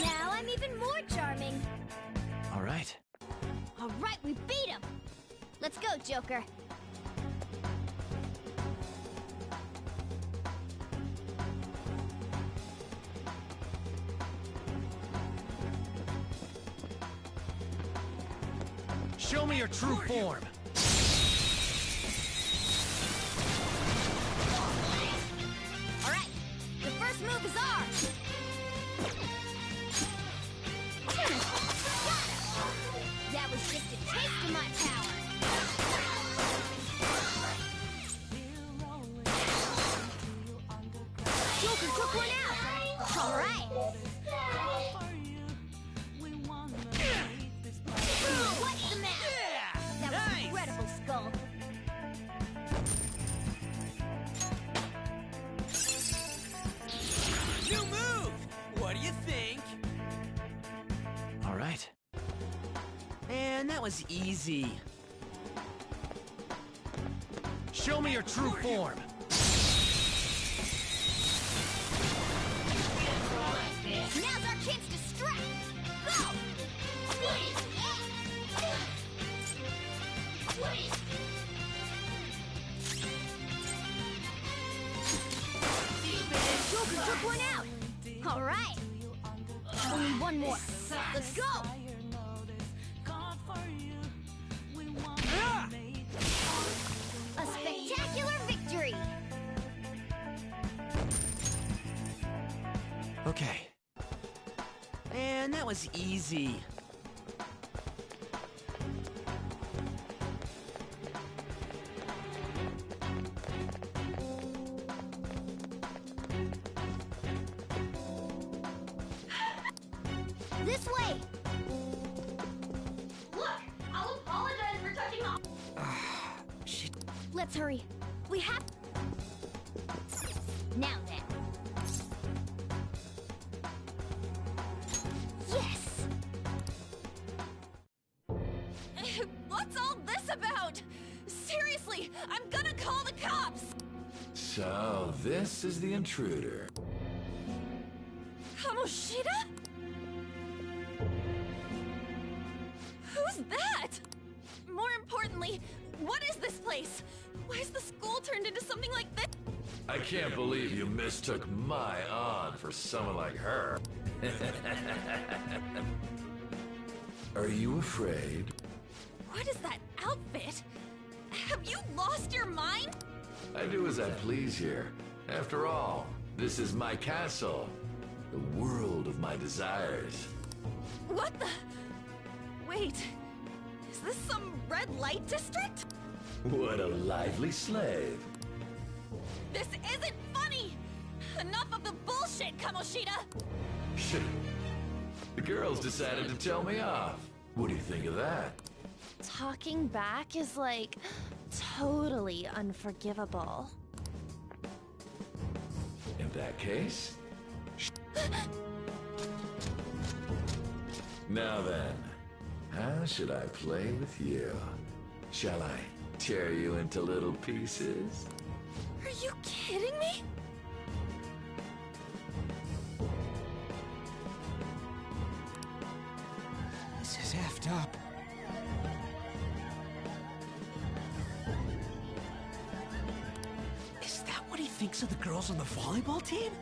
Now I'm even more charming. All right. All right, we beat him. Let's go, Joker. Show me your true form. Alright! What's the matter? That was incredible, Skull. New move! What do you think? All right. Man, that was easy. Show me your true form. Now's our chance to strike! Go! Joker took one out! Alright! Only one more. Let's go! A spectacular victory! Okay. Man, that was easy. This way! Look! I'll apologize for touching off. Shit. Let's hurry. We have... Now then. Yes! What's all this about? Seriously, I'm gonna call the cops! So, this is the intruder. Kamoshida? Who's that? More importantly, what is this place? Why is the school turned into something like this? I can't believe you mistook my aunt for someone like her. Are you afraid? What is that outfit? Have you lost your mind? I do as I please here. After all, this is my castle. The world of my desires. What the? Wait, is this some red light district? What a lively slave. This isn't funny! Enough of the bullshit, Kamoshida! The girls decided to tell me off. What do you think of that? Talking back is like totally unforgivable. In that case... Now then, how should I play with you? Shall I tear you into little pieces? Are you kidding me? This is effed up. Is that what he thinks of the girls on the volleyball team?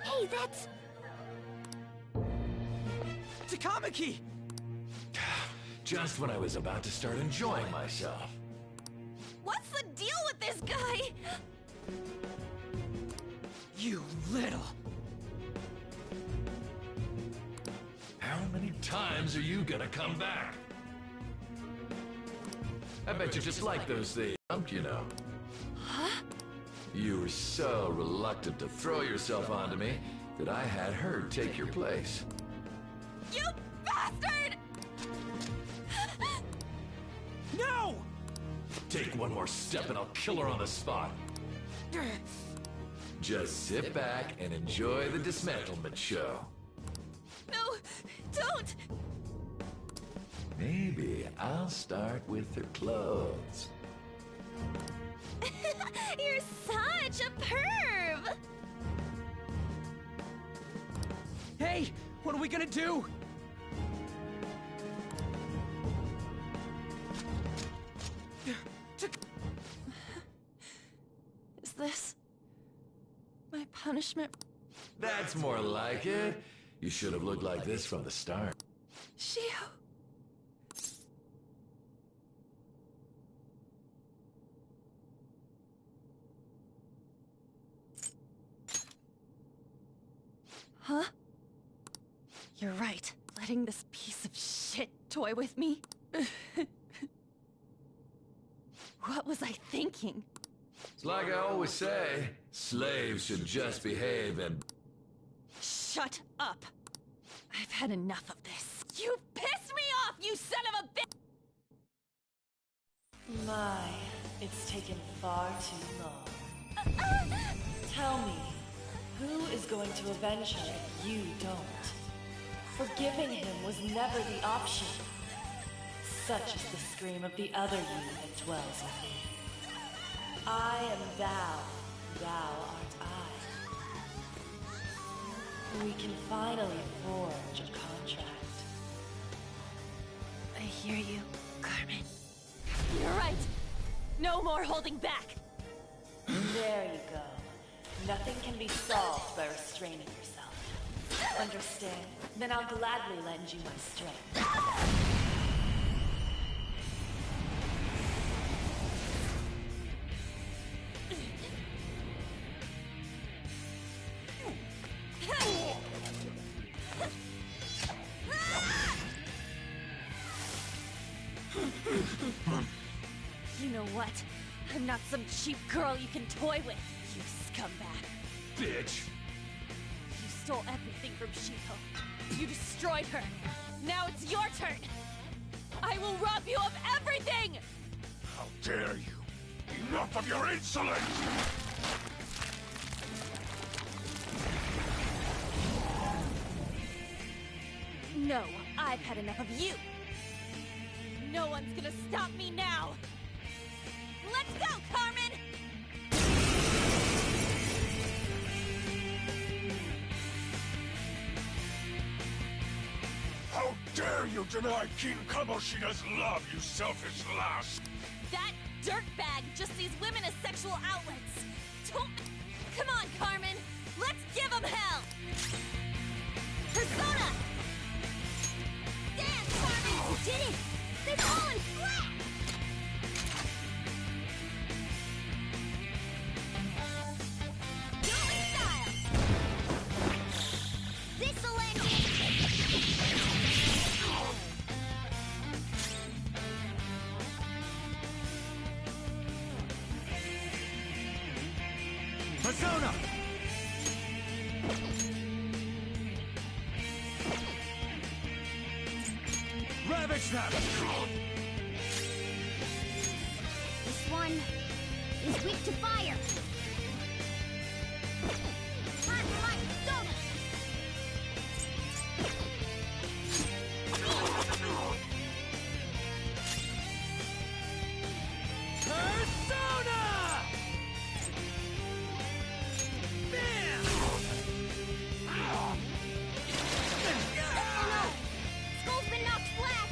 Hey, that's... Takamaki! Just when I was about to start enjoying myself. What's the deal with this guy? You little... How many times are you gonna come back? I bet you just like those things, you know. Huh? You were so reluctant to throw yourself onto me that I had her take your place. You bastard! No! Take one more step and I'll kill her on the spot. Just sit back and enjoy the dismantlement show. No, don't! Maybe I'll start with her clothes. You're such a perv! Hey, what are we gonna do? Is this my punishment? That's more like it. You should have looked like this from the start. Shio. Huh? You're right. Letting this piece of shit toy with me. What was I thinking? It's like I always say, slaves should just behave and... Shut up! I've had enough of this. You pissed me off, you son of a bitch! My, it's taken far too long. Tell me, who is going to avenge her if you don't? Forgiving him was never the option. Such is the scream of the other you that dwells with me. I am thou, thou art I. We can finally forge a contract. I hear you, Carmen. You're right! No more holding back! There you go. Nothing can be solved by restraining yourself. Understand? Then I'll gladly lend you my strength. You know what? I'm not some cheap girl you can toy with, you scumbag. Bitch! You stole everything from Shiho. You destroyed her. Now it's your turn. I will rob you of everything! How dare you! Enough of your insolence! No, I've had enough of you. No one's gonna stop me now. Let's go, Carmen! How dare you deny King Kamoshida's love, you selfish lass! That dirtbag just sees women as sexual outlets. Don't... Come on, Carmen! Let's give him hell! Persona! Dance, Carmen! You did it! They've fallen flat! Dueling style! This'll end it! Persona! Ravage them! This one is weak to fire. Hot light soda. Persona! Bam! Oh no! Skull's been knocked flat.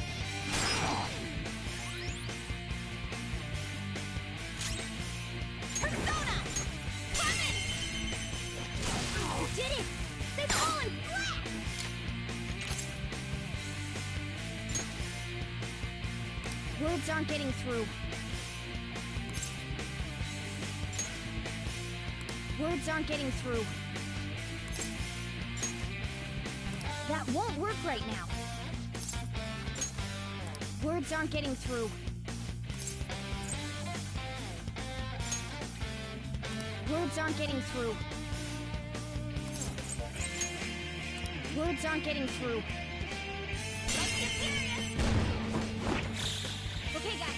Persona! Carmen! You did it! They've fallen flat! Words aren't getting through. Words aren't getting through. That won't work right now. Words aren't getting through. Words aren't getting through. Words aren't getting through. Okay, guys.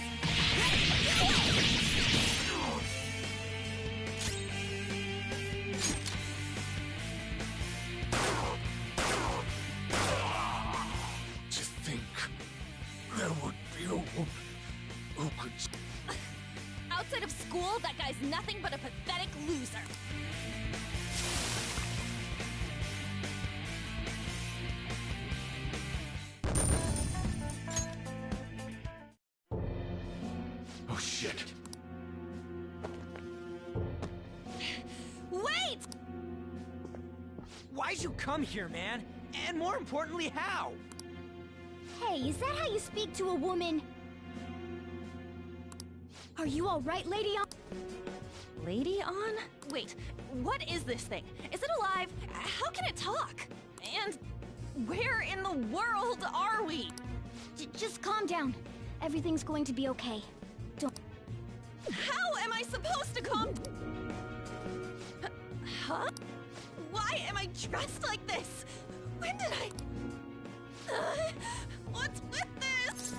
To think there would be a woman who could... Outside of school, that guy's nothing but a pathetic loser. Oh shit. Wait! Why'd you come here, man? And more importantly, how? Hey, is that how you speak to a woman? Are you all right, Lady On? Lady On? Wait, what is this thing? Is it alive? How can it talk? And where in the world are we? Just calm down. Everything's going to be okay. How am I supposed to calm... Huh? Why am I dressed like this? When did I... What's with this?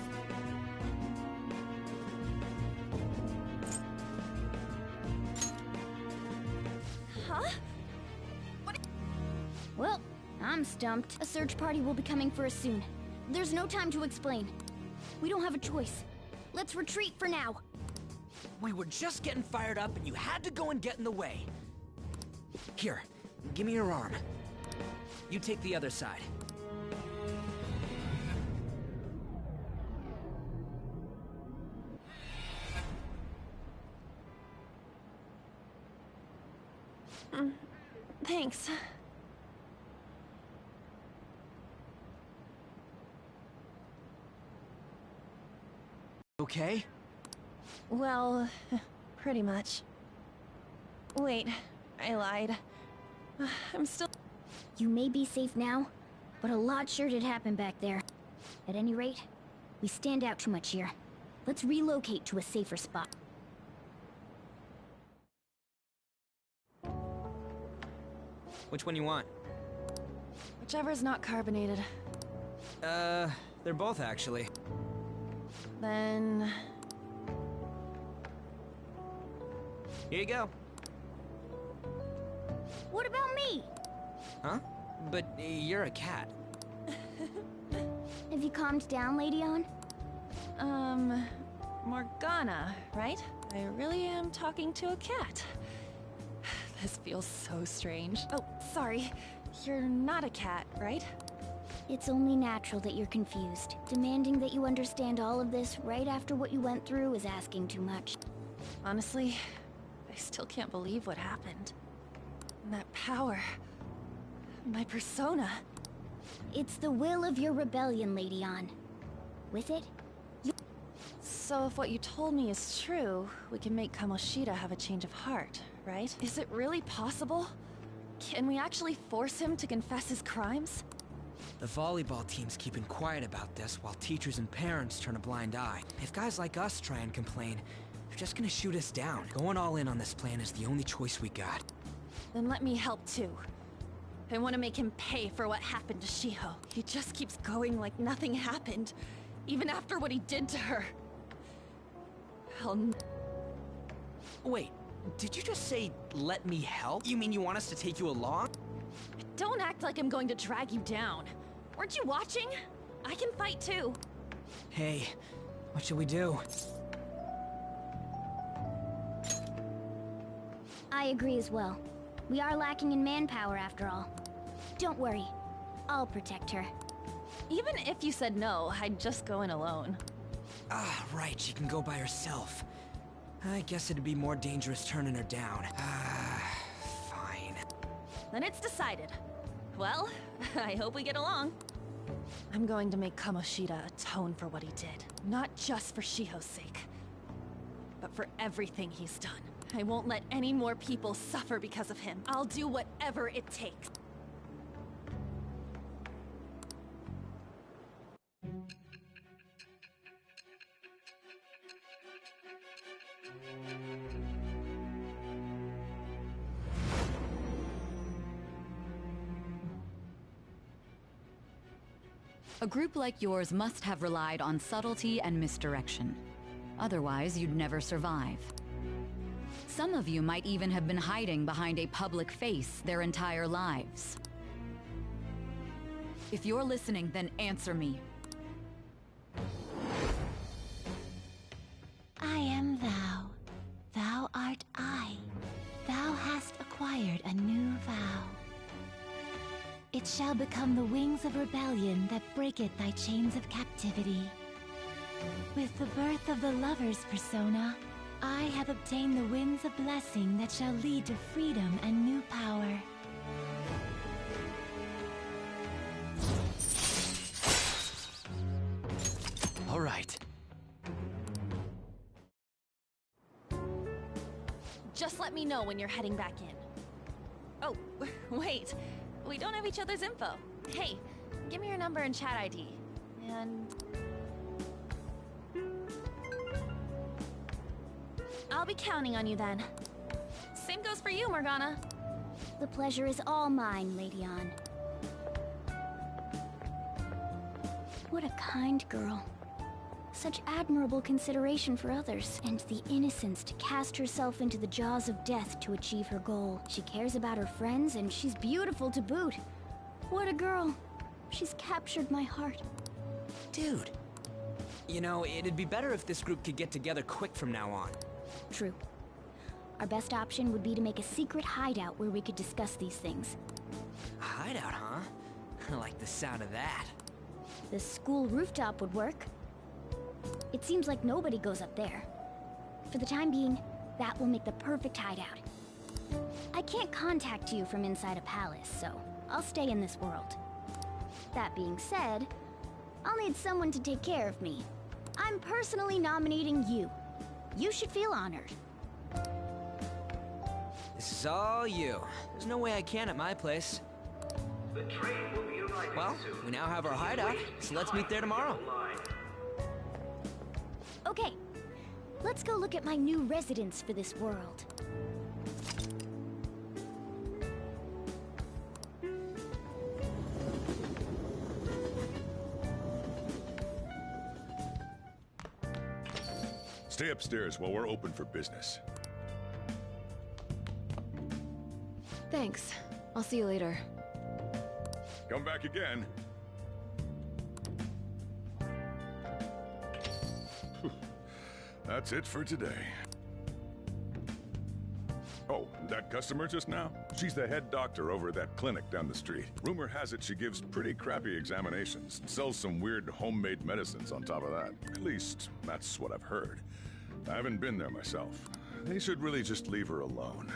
Huh? Well, I'm stumped. A search party will be coming for us soon. There's no time to explain. We don't have a choice. Let's retreat for now. We were just getting fired up and you had to go and get in the way. Here, give me your arm. You take the other side. Thanks. Okay? Well, pretty much. Wait, I lied. I'm still... You may be safe now, but a lot sure did happen back there. At any rate, we stand out too much here. Let's relocate to a safer spot. Which one you want? Whichever's not carbonated. They're both actually. Then... Here you go. What about me? Huh? But you're a cat. Have you calmed down, Lady Ann? Morgana, right? I really am talking to a cat. This feels so strange. Oh, sorry. You're not a cat, right? It's only natural that you're confused. Demanding that you understand all of this right after what you went through is asking too much. Honestly, I still can't believe what happened. And that power... my persona... It's the will of your rebellion, Lady Ann. With it, you... So if what you told me is true, we can make Kamoshida have a change of heart, right? Is it really possible? Can we actually force him to confess his crimes? The volleyball team's keeping quiet about this while teachers and parents turn a blind eye. If guys like us try and complain, they're just gonna shoot us down. Going all in on this plan is the only choice we got. Then let me help too. I want to make him pay for what happened to Shiho. He just keeps going like nothing happened, even after what he did to her. Wait, did you just say, let me help? You mean you want us to take you along? Don't act like I'm going to drag you down. Weren't you watching? I can fight too. Hey, what should we do? I agree as well. We are lacking in manpower after all. Don't worry. I'll protect her. Even if you said no, I'd just go in alone. Ah, right, she can go by herself. I guess it'd be more dangerous turning her down. Fine. Then it's decided. Well, I hope we get along. I'm going to make Kamoshida atone for what he did. Not just for Shiho's sake, but for everything he's done. I won't let any more people suffer because of him. I'll do whatever it takes. A group like yours must have relied on subtlety and misdirection. Otherwise, you'd never survive. Some of you might even have been hiding behind a public face their entire lives. If you're listening, then answer me. I am thou. Thou art I. Thou hast acquired a new vow. It shall become the wings of rebellion that breaketh thy chains of captivity. With the birth of the lover's persona, I have obtained the winds of blessing that shall lead to freedom and new power. All right. Just let me know when you're heading back in. Oh, wait. We don't have each other's info. Hey, give me your number and chat ID. And... I'll be counting on you then. Same goes for you, Morgana. The pleasure is all mine, Lady Ann. What a kind girl. Such admirable consideration for others, and the innocence to cast herself into the jaws of death to achieve her goal. She cares about her friends, and she's beautiful to boot. What a girl. She's captured my heart. Dude. You know, it'd be better if this group could get together quick from now on. True. Our best option would be to make a secret hideout where we could discuss these things. A hideout, huh? I like the sound of that. The school rooftop would work. It seems like nobody goes up there. For the time being, that will make the perfect hideout. I can't contact you from inside a palace, so I'll stay in this world. That being said, I'll need someone to take care of me. I'm personally nominating you. You should feel honored. This is all you. There's no way I can at my place. The train will be arriving Well, soon. we now have our hideout, so let's meet there tomorrow. Okay, let's go look at my new residence for this world. Stay upstairs while we're open for business. Thanks. I'll see you later. Come back again. That's it for today. Oh, that customer just now? She's the head doctor over at that clinic down the street. Rumor has it she gives pretty crappy examinations and sells some weird homemade medicines on top of that. At least, that's what I've heard. I haven't been there myself. They should really just leave her alone.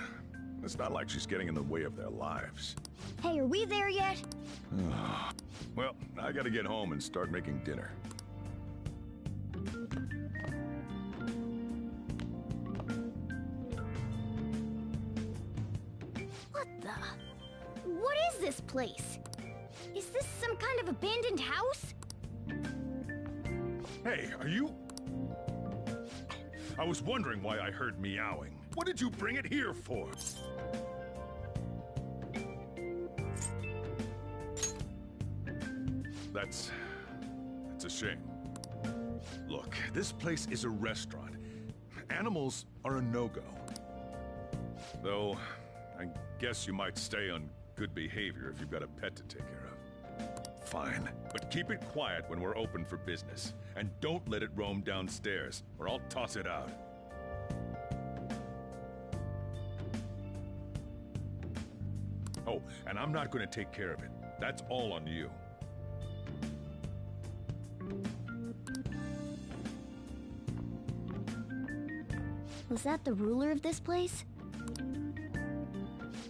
It's not like she's getting in the way of their lives. Hey, are we there yet? Well, I gotta get home and start making dinner. What the? What is this place? Is this some kind of abandoned house? Hey, are you... I was wondering why I heard meowing. What did you bring it here for? That's a shame. Look, this place is a restaurant. Animals are a no-go. Though, I guess you might stay on good behavior if you've got a pet to take care of. Fine, but keep it quiet when we're open for business. And don't let it roam downstairs, or I'll toss it out. Oh, and I'm not going to take care of it. That's all on you. Was that the ruler of this place?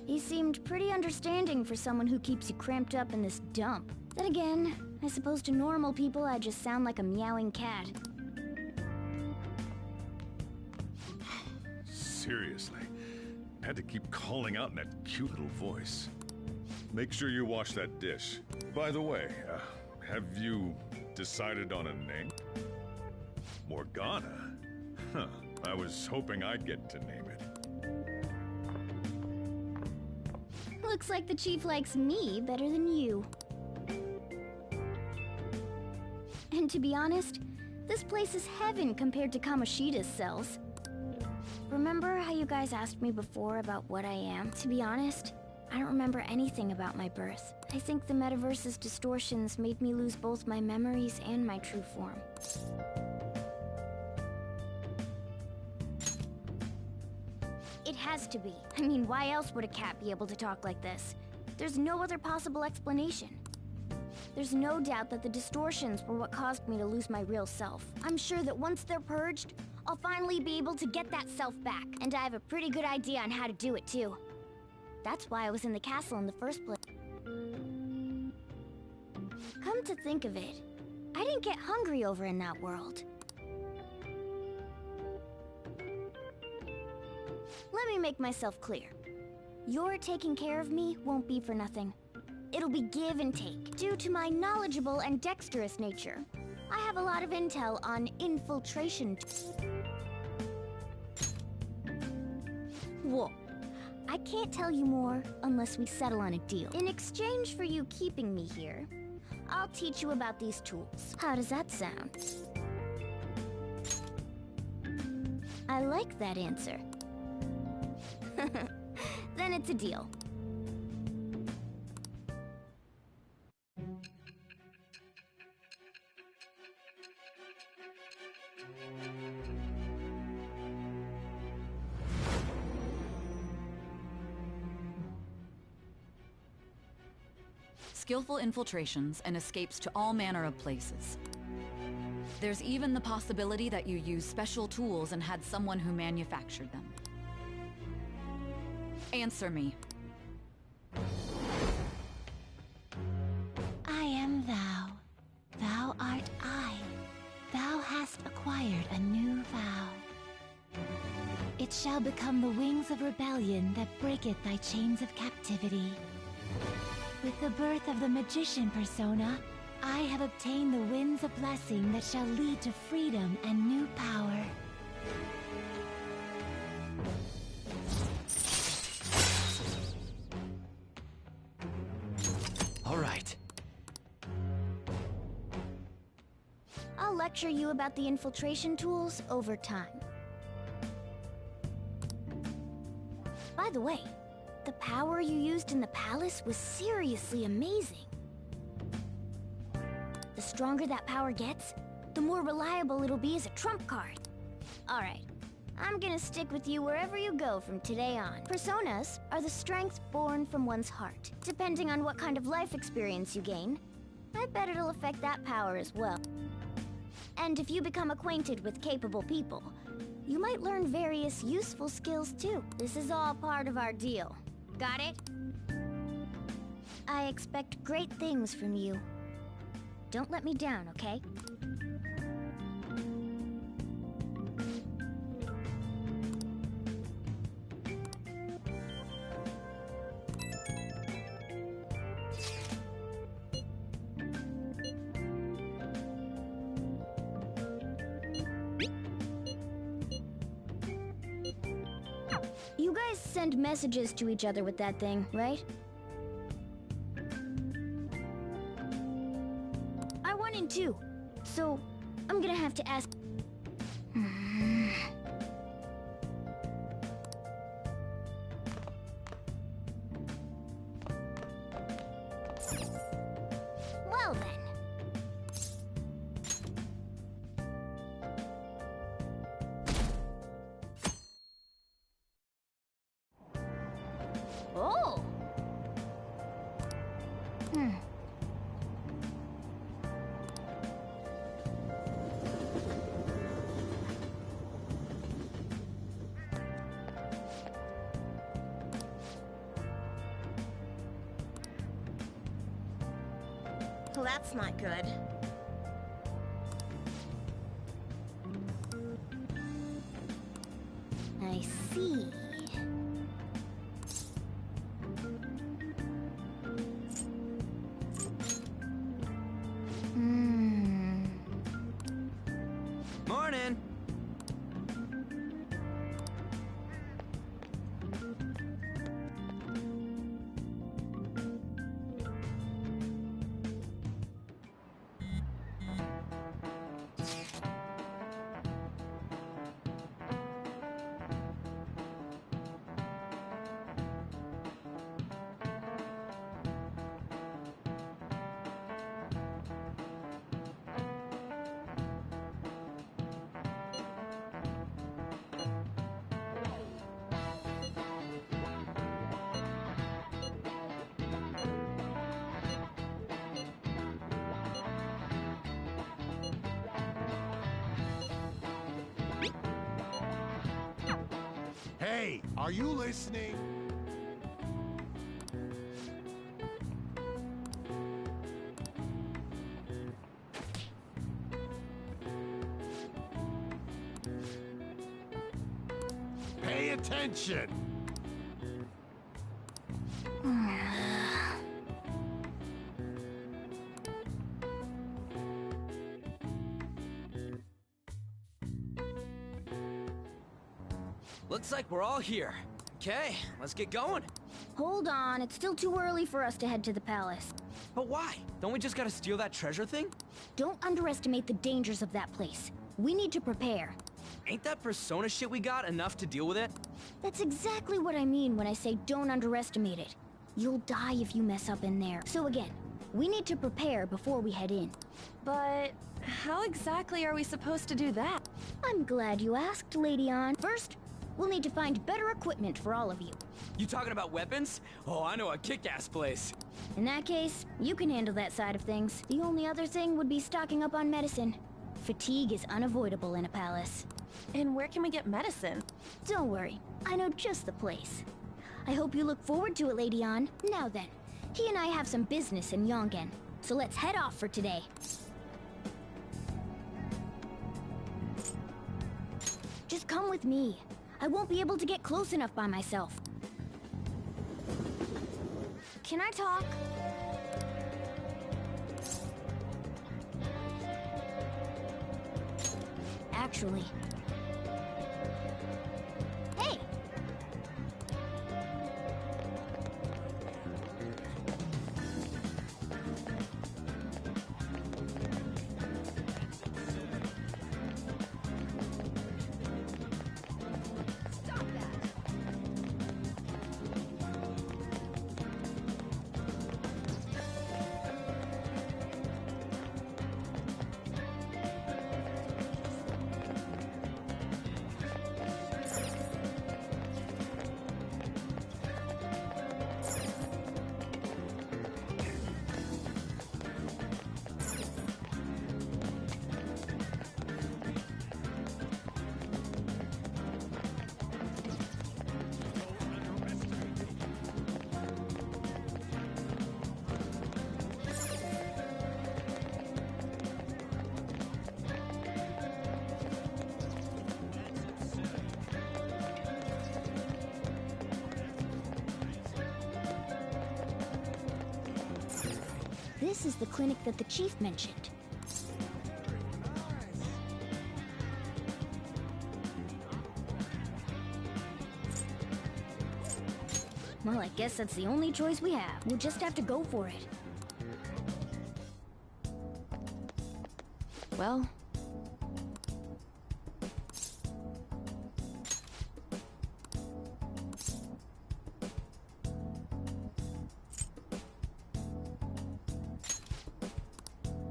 He seemed pretty understanding for someone who keeps you cramped up in this dump. Then again, I suppose to normal people I just sound like a meowing cat. Seriously. Had to keep calling out in that cute little voice. Make sure you wash that dish. By the way, have you decided on a name? Morgana? Huh. I was hoping I'd get to name it. Looks like the chief likes me better than you. And to be honest, this place is heaven compared to Kamoshida's cells. Remember how you guys asked me before about what I am? To be honest, I don't remember anything about my birth. I think the metaverse's distortions made me lose both my memories and my true form. It has to be. I mean, why else would a cat be able to talk like this? There's no other possible explanation. There's no doubt that the distortions were what caused me to lose my real self. I'm sure that once they're purged, I'll finally be able to get that self back. And I have a pretty good idea on how to do it, too. That's why I was in the castle in the first place. Come to think of it, I didn't get hungry over in that world. Let me make myself clear. Your taking care of me won't be for nothing. It'll be give and take. Due to my knowledgeable and dexterous nature, I have a lot of intel on infiltration. Whoa. I can't tell you more unless we settle on a deal. In exchange for you keeping me here, I'll teach you about these tools. How does that sound? I like that answer. Then it's a deal. Skillful infiltrations and escapes to all manner of places. There's even the possibility that you used special tools and had someone who manufactured them. Answer me. I am thou. Thou art I. Thou hast acquired a new vow. It shall become the wings of rebellion that breaketh thy chains of captivity. With the birth of the magician persona, I have obtained the winds of blessing that shall lead to freedom and new power. All right. I'll lecture you about the infiltration tools over time. By the way, the power you used in the palace was seriously amazing. The stronger that power gets, the more reliable it'll be as a trump card. Alright, I'm gonna stick with you wherever you go from today on. Personas are the strength born from one's heart. Depending on what kind of life experience you gain, I bet it'll affect that power as well. And if you become acquainted with capable people, you might learn various useful skills too. This is all part of our deal. Got it? I expect great things from you. Don't let me down, okay? You guys send messages to each other with that thing, right? I want in too, so I'm gonna have to ask... Well then. Oh! Well, that's not good. I see. Morning. Hey, are you listening? Pay attention! Looks like we're all here. Okay, let's get going. Hold on, it's still too early for us to head to the palace. But why? Don't we just gotta steal that treasure thing? Don't underestimate the dangers of that place. We need to prepare. Ain't that persona shit we got enough to deal with it? That's exactly what I mean when I say don't underestimate it. You'll die if you mess up in there. So again, we need to prepare before we head in. But how exactly are we supposed to do that? I'm glad you asked, Lady Ann. First, we'll need to find better equipment for all of you. You talking about weapons? Oh, I know a kick-ass place. In that case, you can handle that side of things. The only other thing would be stocking up on medicine. Fatigue is unavoidable in a palace. And where can we get medicine? Don't worry, I know just the place. I hope you look forward to it, Lady Ann. Now then, he and I have some business in Yongen, so let's head off for today. Just come with me. I won't be able to get close enough by myself. Can I talk? Actually... Hey! This is the clinic that the chief mentioned. Well, I guess that's the only choice we have. We'll just have to go for it. Well...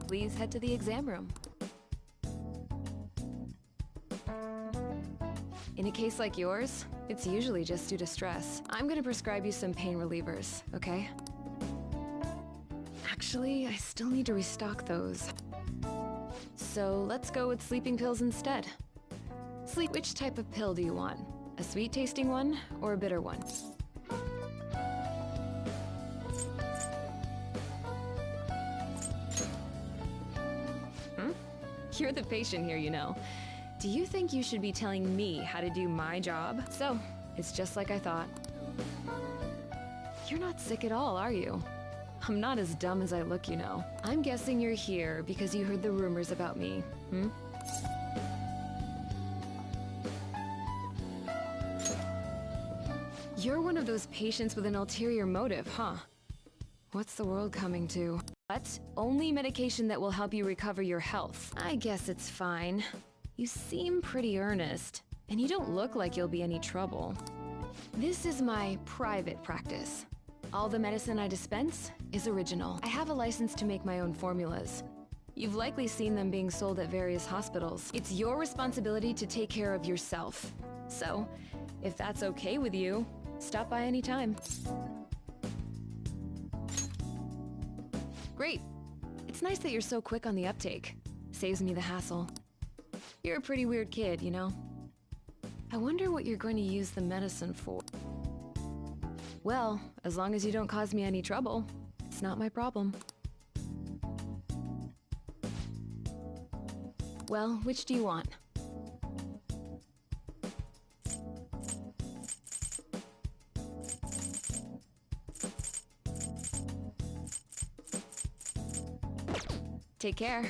Please head to the exam room. In a case like yours, it's usually just due to stress. I'm gonna prescribe you some pain relievers, okay? Actually, I still need to restock those. So let's go with sleeping pills instead. Which type of pill do you want? A sweet-tasting one or a bitter one? You're the patient here, you know. Do you think you should be telling me how to do my job? So, it's just like I thought. You're not sick at all, are you? I'm not as dumb as I look, you know. I'm guessing you're here because you heard the rumors about me, hmm? You're one of those patients with an ulterior motive, huh? What's the world coming to? What? Only medication that will help you recover your health. I guess it's fine. You seem pretty earnest, and you don't look like you'll be any trouble. This is my private practice. All the medicine I dispense is original. I have a license to make my own formulas. You've likely seen them being sold at various hospitals. It's your responsibility to take care of yourself. So, if that's okay with you, stop by anytime. Great. It's nice that you're so quick on the uptake. Saves me the hassle. You're a pretty weird kid, you know? I wonder what you're going to use the medicine for. Well, as long as you don't cause me any trouble, it's not my problem. Well, which do you want? Take care.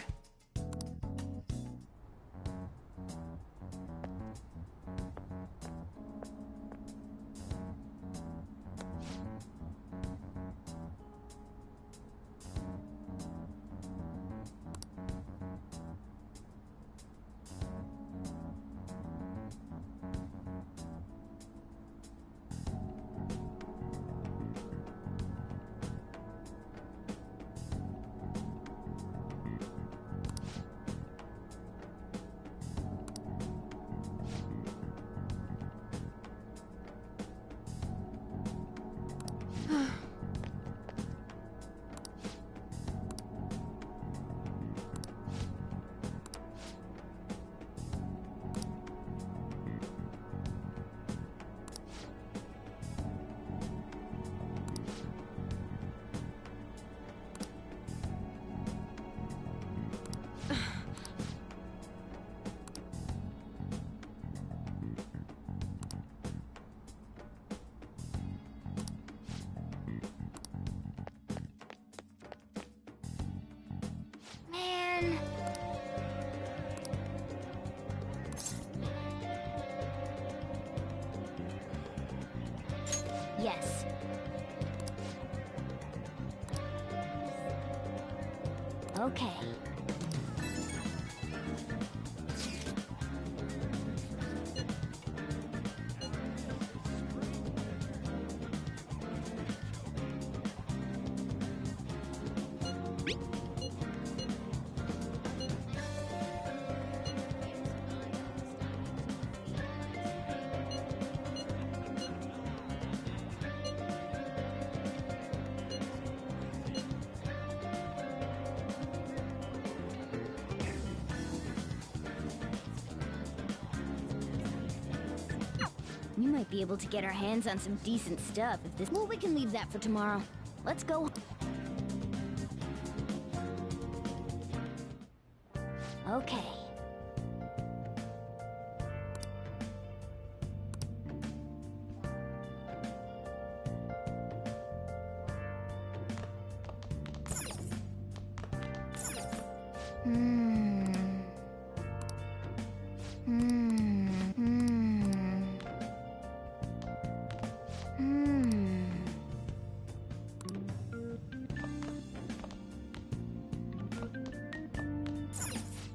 Yes. Okay. We might be able to get our hands on some decent stuff if this... Well, we can leave that for tomorrow. Let's go. Okay.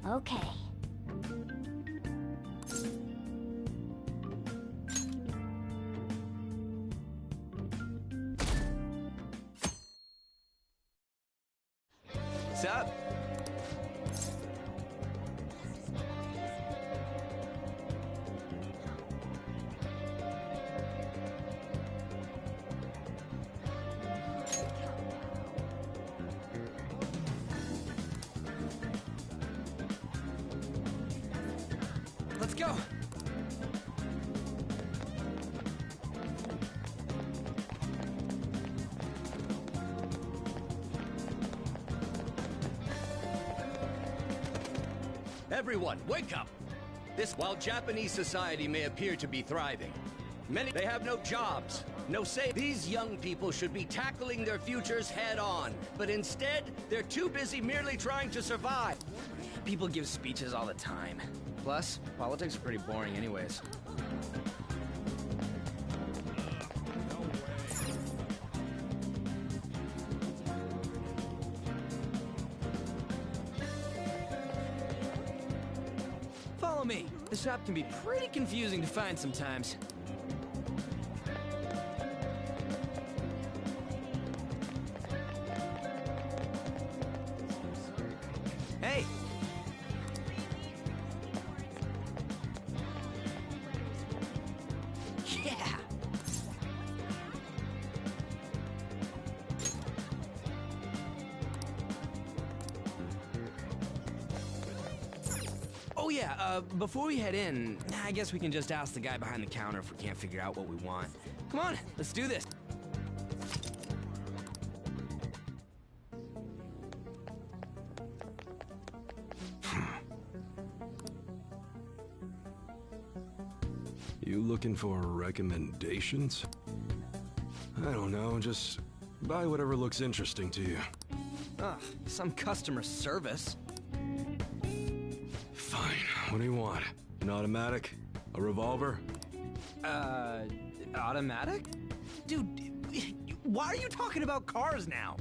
Okay. What's up? Let's go. Everyone, wake up! While Japanese society may appear to be thriving, they have no jobs, no say. These young people should be tackling their futures head on, but instead, they're too busy merely trying to survive. People give speeches all the time. Plus, politics are pretty boring anyways. Follow me. This shop can be pretty confusing to find sometimes. Hey! Yeah! Oh yeah, before we head in, I guess we can just ask the guy behind the counter if we can't figure out what we want. Come on, let's do this. You looking for recommendations? I don't know, just buy whatever looks interesting to you. Ugh, some customer service. Fine, what do you want? An automatic? A revolver? Automatic? Dude, why are you talking about cars now?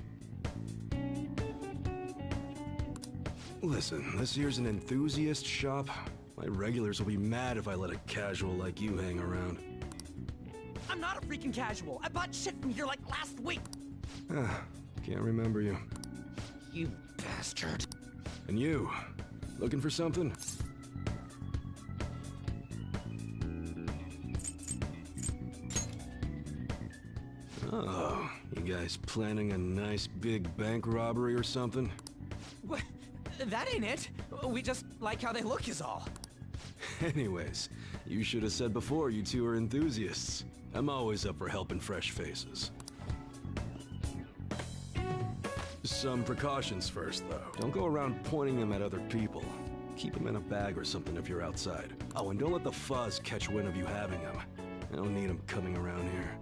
Listen, this here's an enthusiast shop. My regulars will be mad if I let a casual like you hang around. I'm not a freaking casual. I bought shit from here like last week. Can't remember you. You bastard. And you, looking for something? Oh, you guys planning a nice big bank robbery or something? What? That ain't it. We just like how they look is all. Anyways, you should have said before you two are enthusiasts. I'm always up for helping fresh faces. Some precautions first, though. Don't go around pointing them at other people. Keep them in a bag or something if you're outside. Oh, and don't let the fuzz catch wind of you having them. I don't need them coming around here.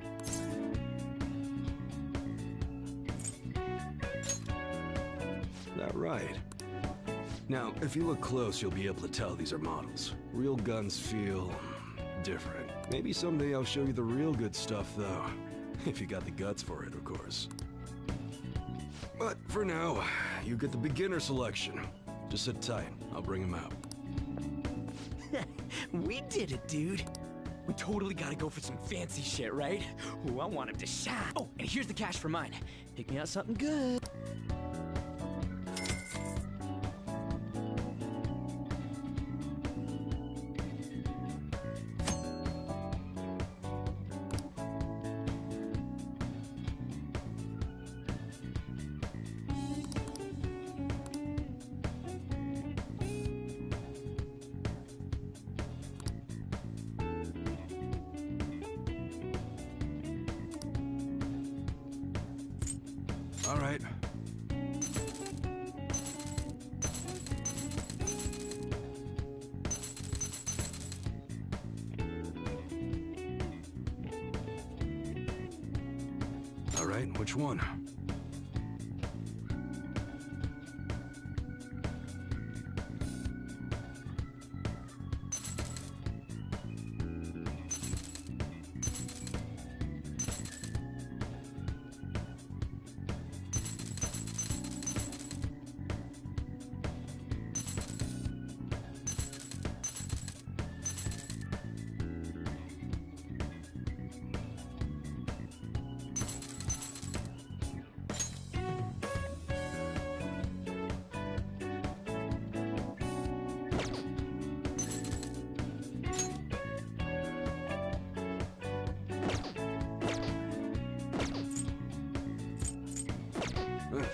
That right. Now, if you look close, you'll be able to tell these are models. Real guns feel different. Maybe someday I'll show you the real good stuff, though. If you got the guts for it, of course. But for now, you get the beginner selection. Just sit tight. I'll bring him out. We did it, dude. We totally gotta go for some fancy shit, right? Ooh, I want him to shine. Oh, and here's the cash for mine. Pick me out something good. All right. All right, which one?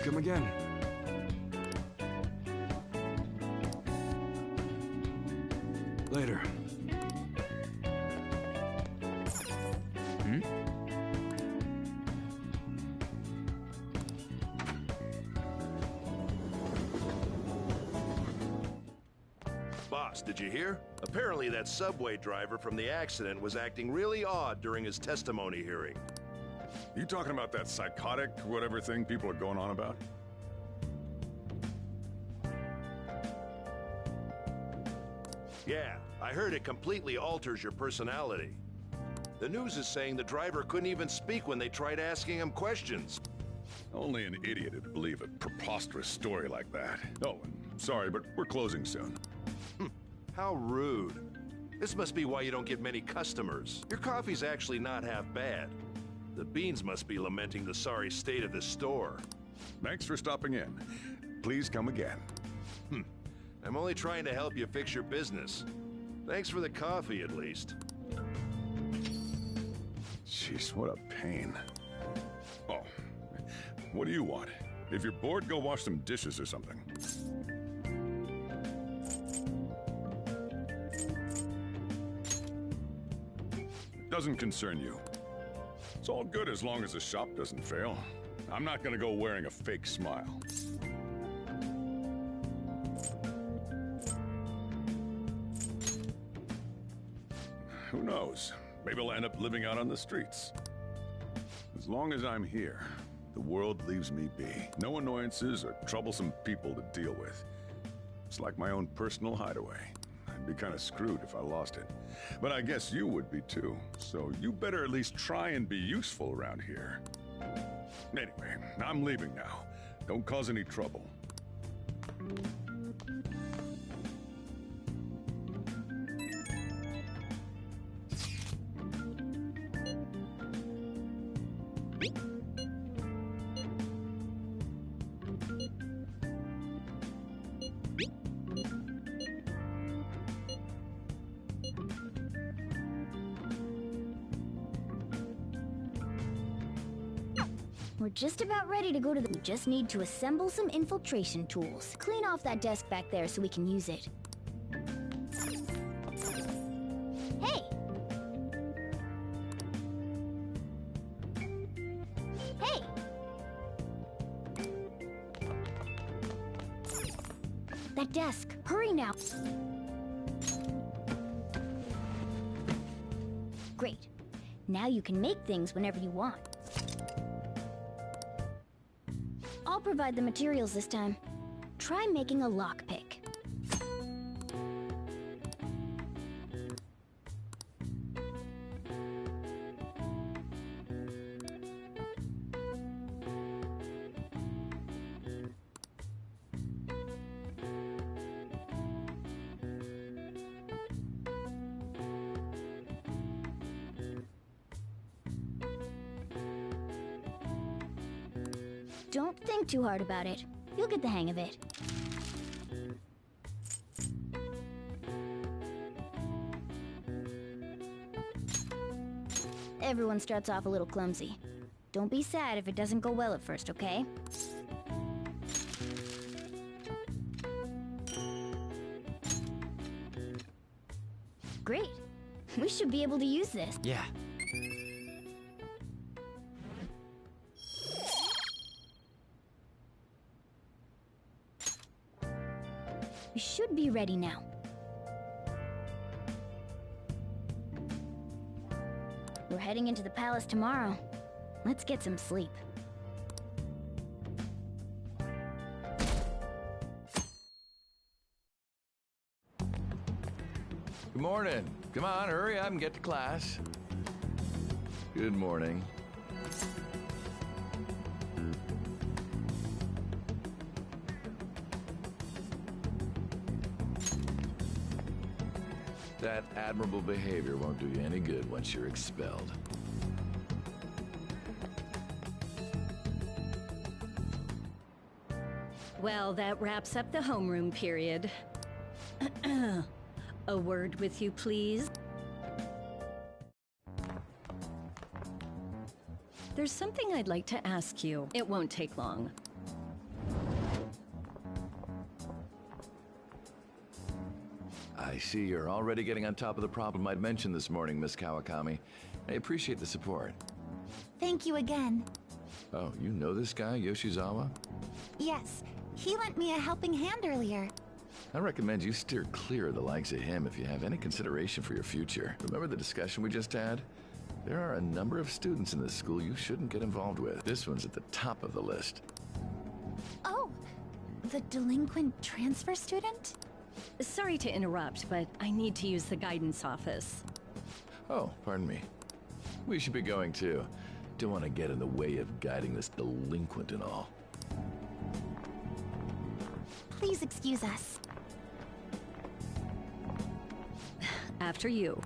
Come again. Later. Hmm? Boss, did you hear? Apparently that subway driver from the accident was acting really odd during his testimony hearing. You talking about that psychotic whatever thing people are going on about? Yeah, I heard it completely alters your personality. The news is saying the driver couldn't even speak when they tried asking him questions. Only an idiot would believe a preposterous story like that. Oh, sorry, but we're closing soon. How rude. This must be why you don't get many customers. Your coffee's actually not half bad. The beans must be lamenting the sorry state of this store. Thanks for stopping in. Please come again. I'm only trying to help you fix your business. Thanks for the coffee, at least. Jeez, what a pain. Oh, what do you want? If you're bored, go wash some dishes or something. It doesn't concern you. It's all good as long as the shop doesn't fail. I'm not gonna go wearing a fake smile. Who knows? Maybe I'll end up living out on the streets. As long as I'm here, the world leaves me be. No annoyances or troublesome people to deal with. It's like my own personal hideaway. I'd be kind of screwed if I lost it. But I guess you would be too. So you better at least try and be useful around here. Anyway, I'm leaving now. Don't cause any trouble. We're just about ready to go to the... We just need to assemble some infiltration tools. Clean off that desk back there so we can use it. Hey! Hey! That desk. Hurry now. Great. Now you can make things whenever you want. I'll provide the materials this time. Try making a lockpick. Don't think too hard about it. You'll get the hang of it. Everyone starts off a little clumsy. Don't be sad if it doesn't go well at first, okay? Great. We should be able to use this. Yeah. We should be ready now. We're heading into the palace tomorrow. Let's get some sleep. Good morning. Come on, hurry up and get to class. Good morning. That admirable behavior won't do you any good once you're expelled. Well, that wraps up the homeroom period. A word with you, please. There's something I'd like to ask you. It won't take long. I see you're already getting on top of the problem I'd mentioned this morning, Miss Kawakami. I appreciate the support. Thank you again. Oh, you know this guy, Yoshizawa? Yes, he lent me a helping hand earlier. I recommend you steer clear of the likes of him if you have any consideration for your future. Remember the discussion we just had? There are a number of students in this school you shouldn't get involved with. This one's at the top of the list. Oh, the delinquent transfer student? Sorry to interrupt, but I need to use the guidance office. Oh, pardon me. We should be going too. Don't want to get in the way of guiding this delinquent and all. Please excuse us. After you.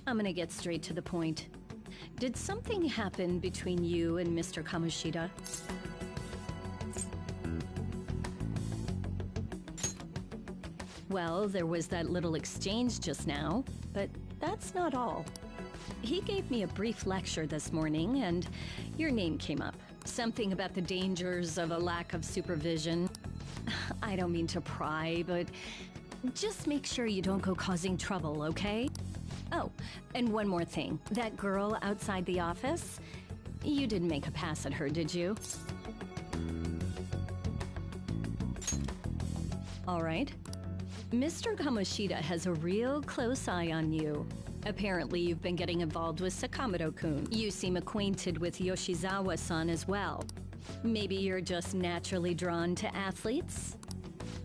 I'm gonna get straight to the point. Did something happen between you and Mr. Kamoshida? Well, there was that little exchange just now, but that's not all. He gave me a brief lecture this morning, and your name came up. Something about the dangers of a lack of supervision. I don't mean to pry, but just make sure you don't go causing trouble, okay? Oh, and one more thing. That girl outside the office, you didn't make a pass at her, did you? All right. Mr. Kamoshida has a real close eye on you. Apparently, you've been getting involved with Sakamoto-kun. You seem acquainted with Yoshizawa-san as well. Maybe you're just naturally drawn to athletes?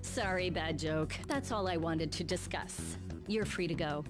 Sorry, bad joke. That's all I wanted to discuss. You're free to go.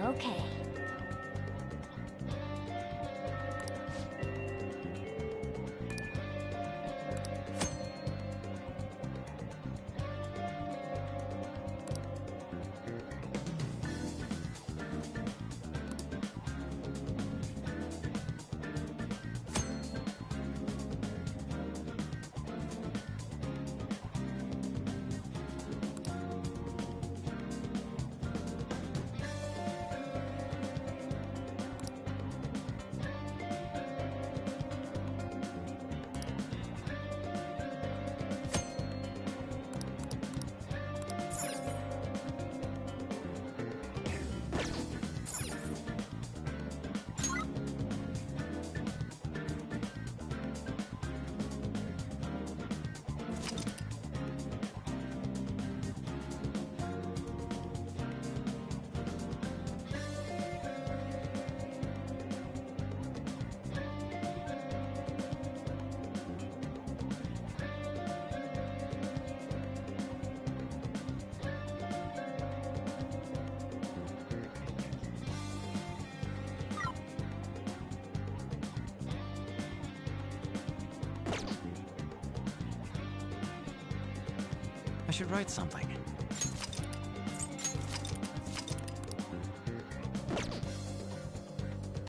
Okay. should write something.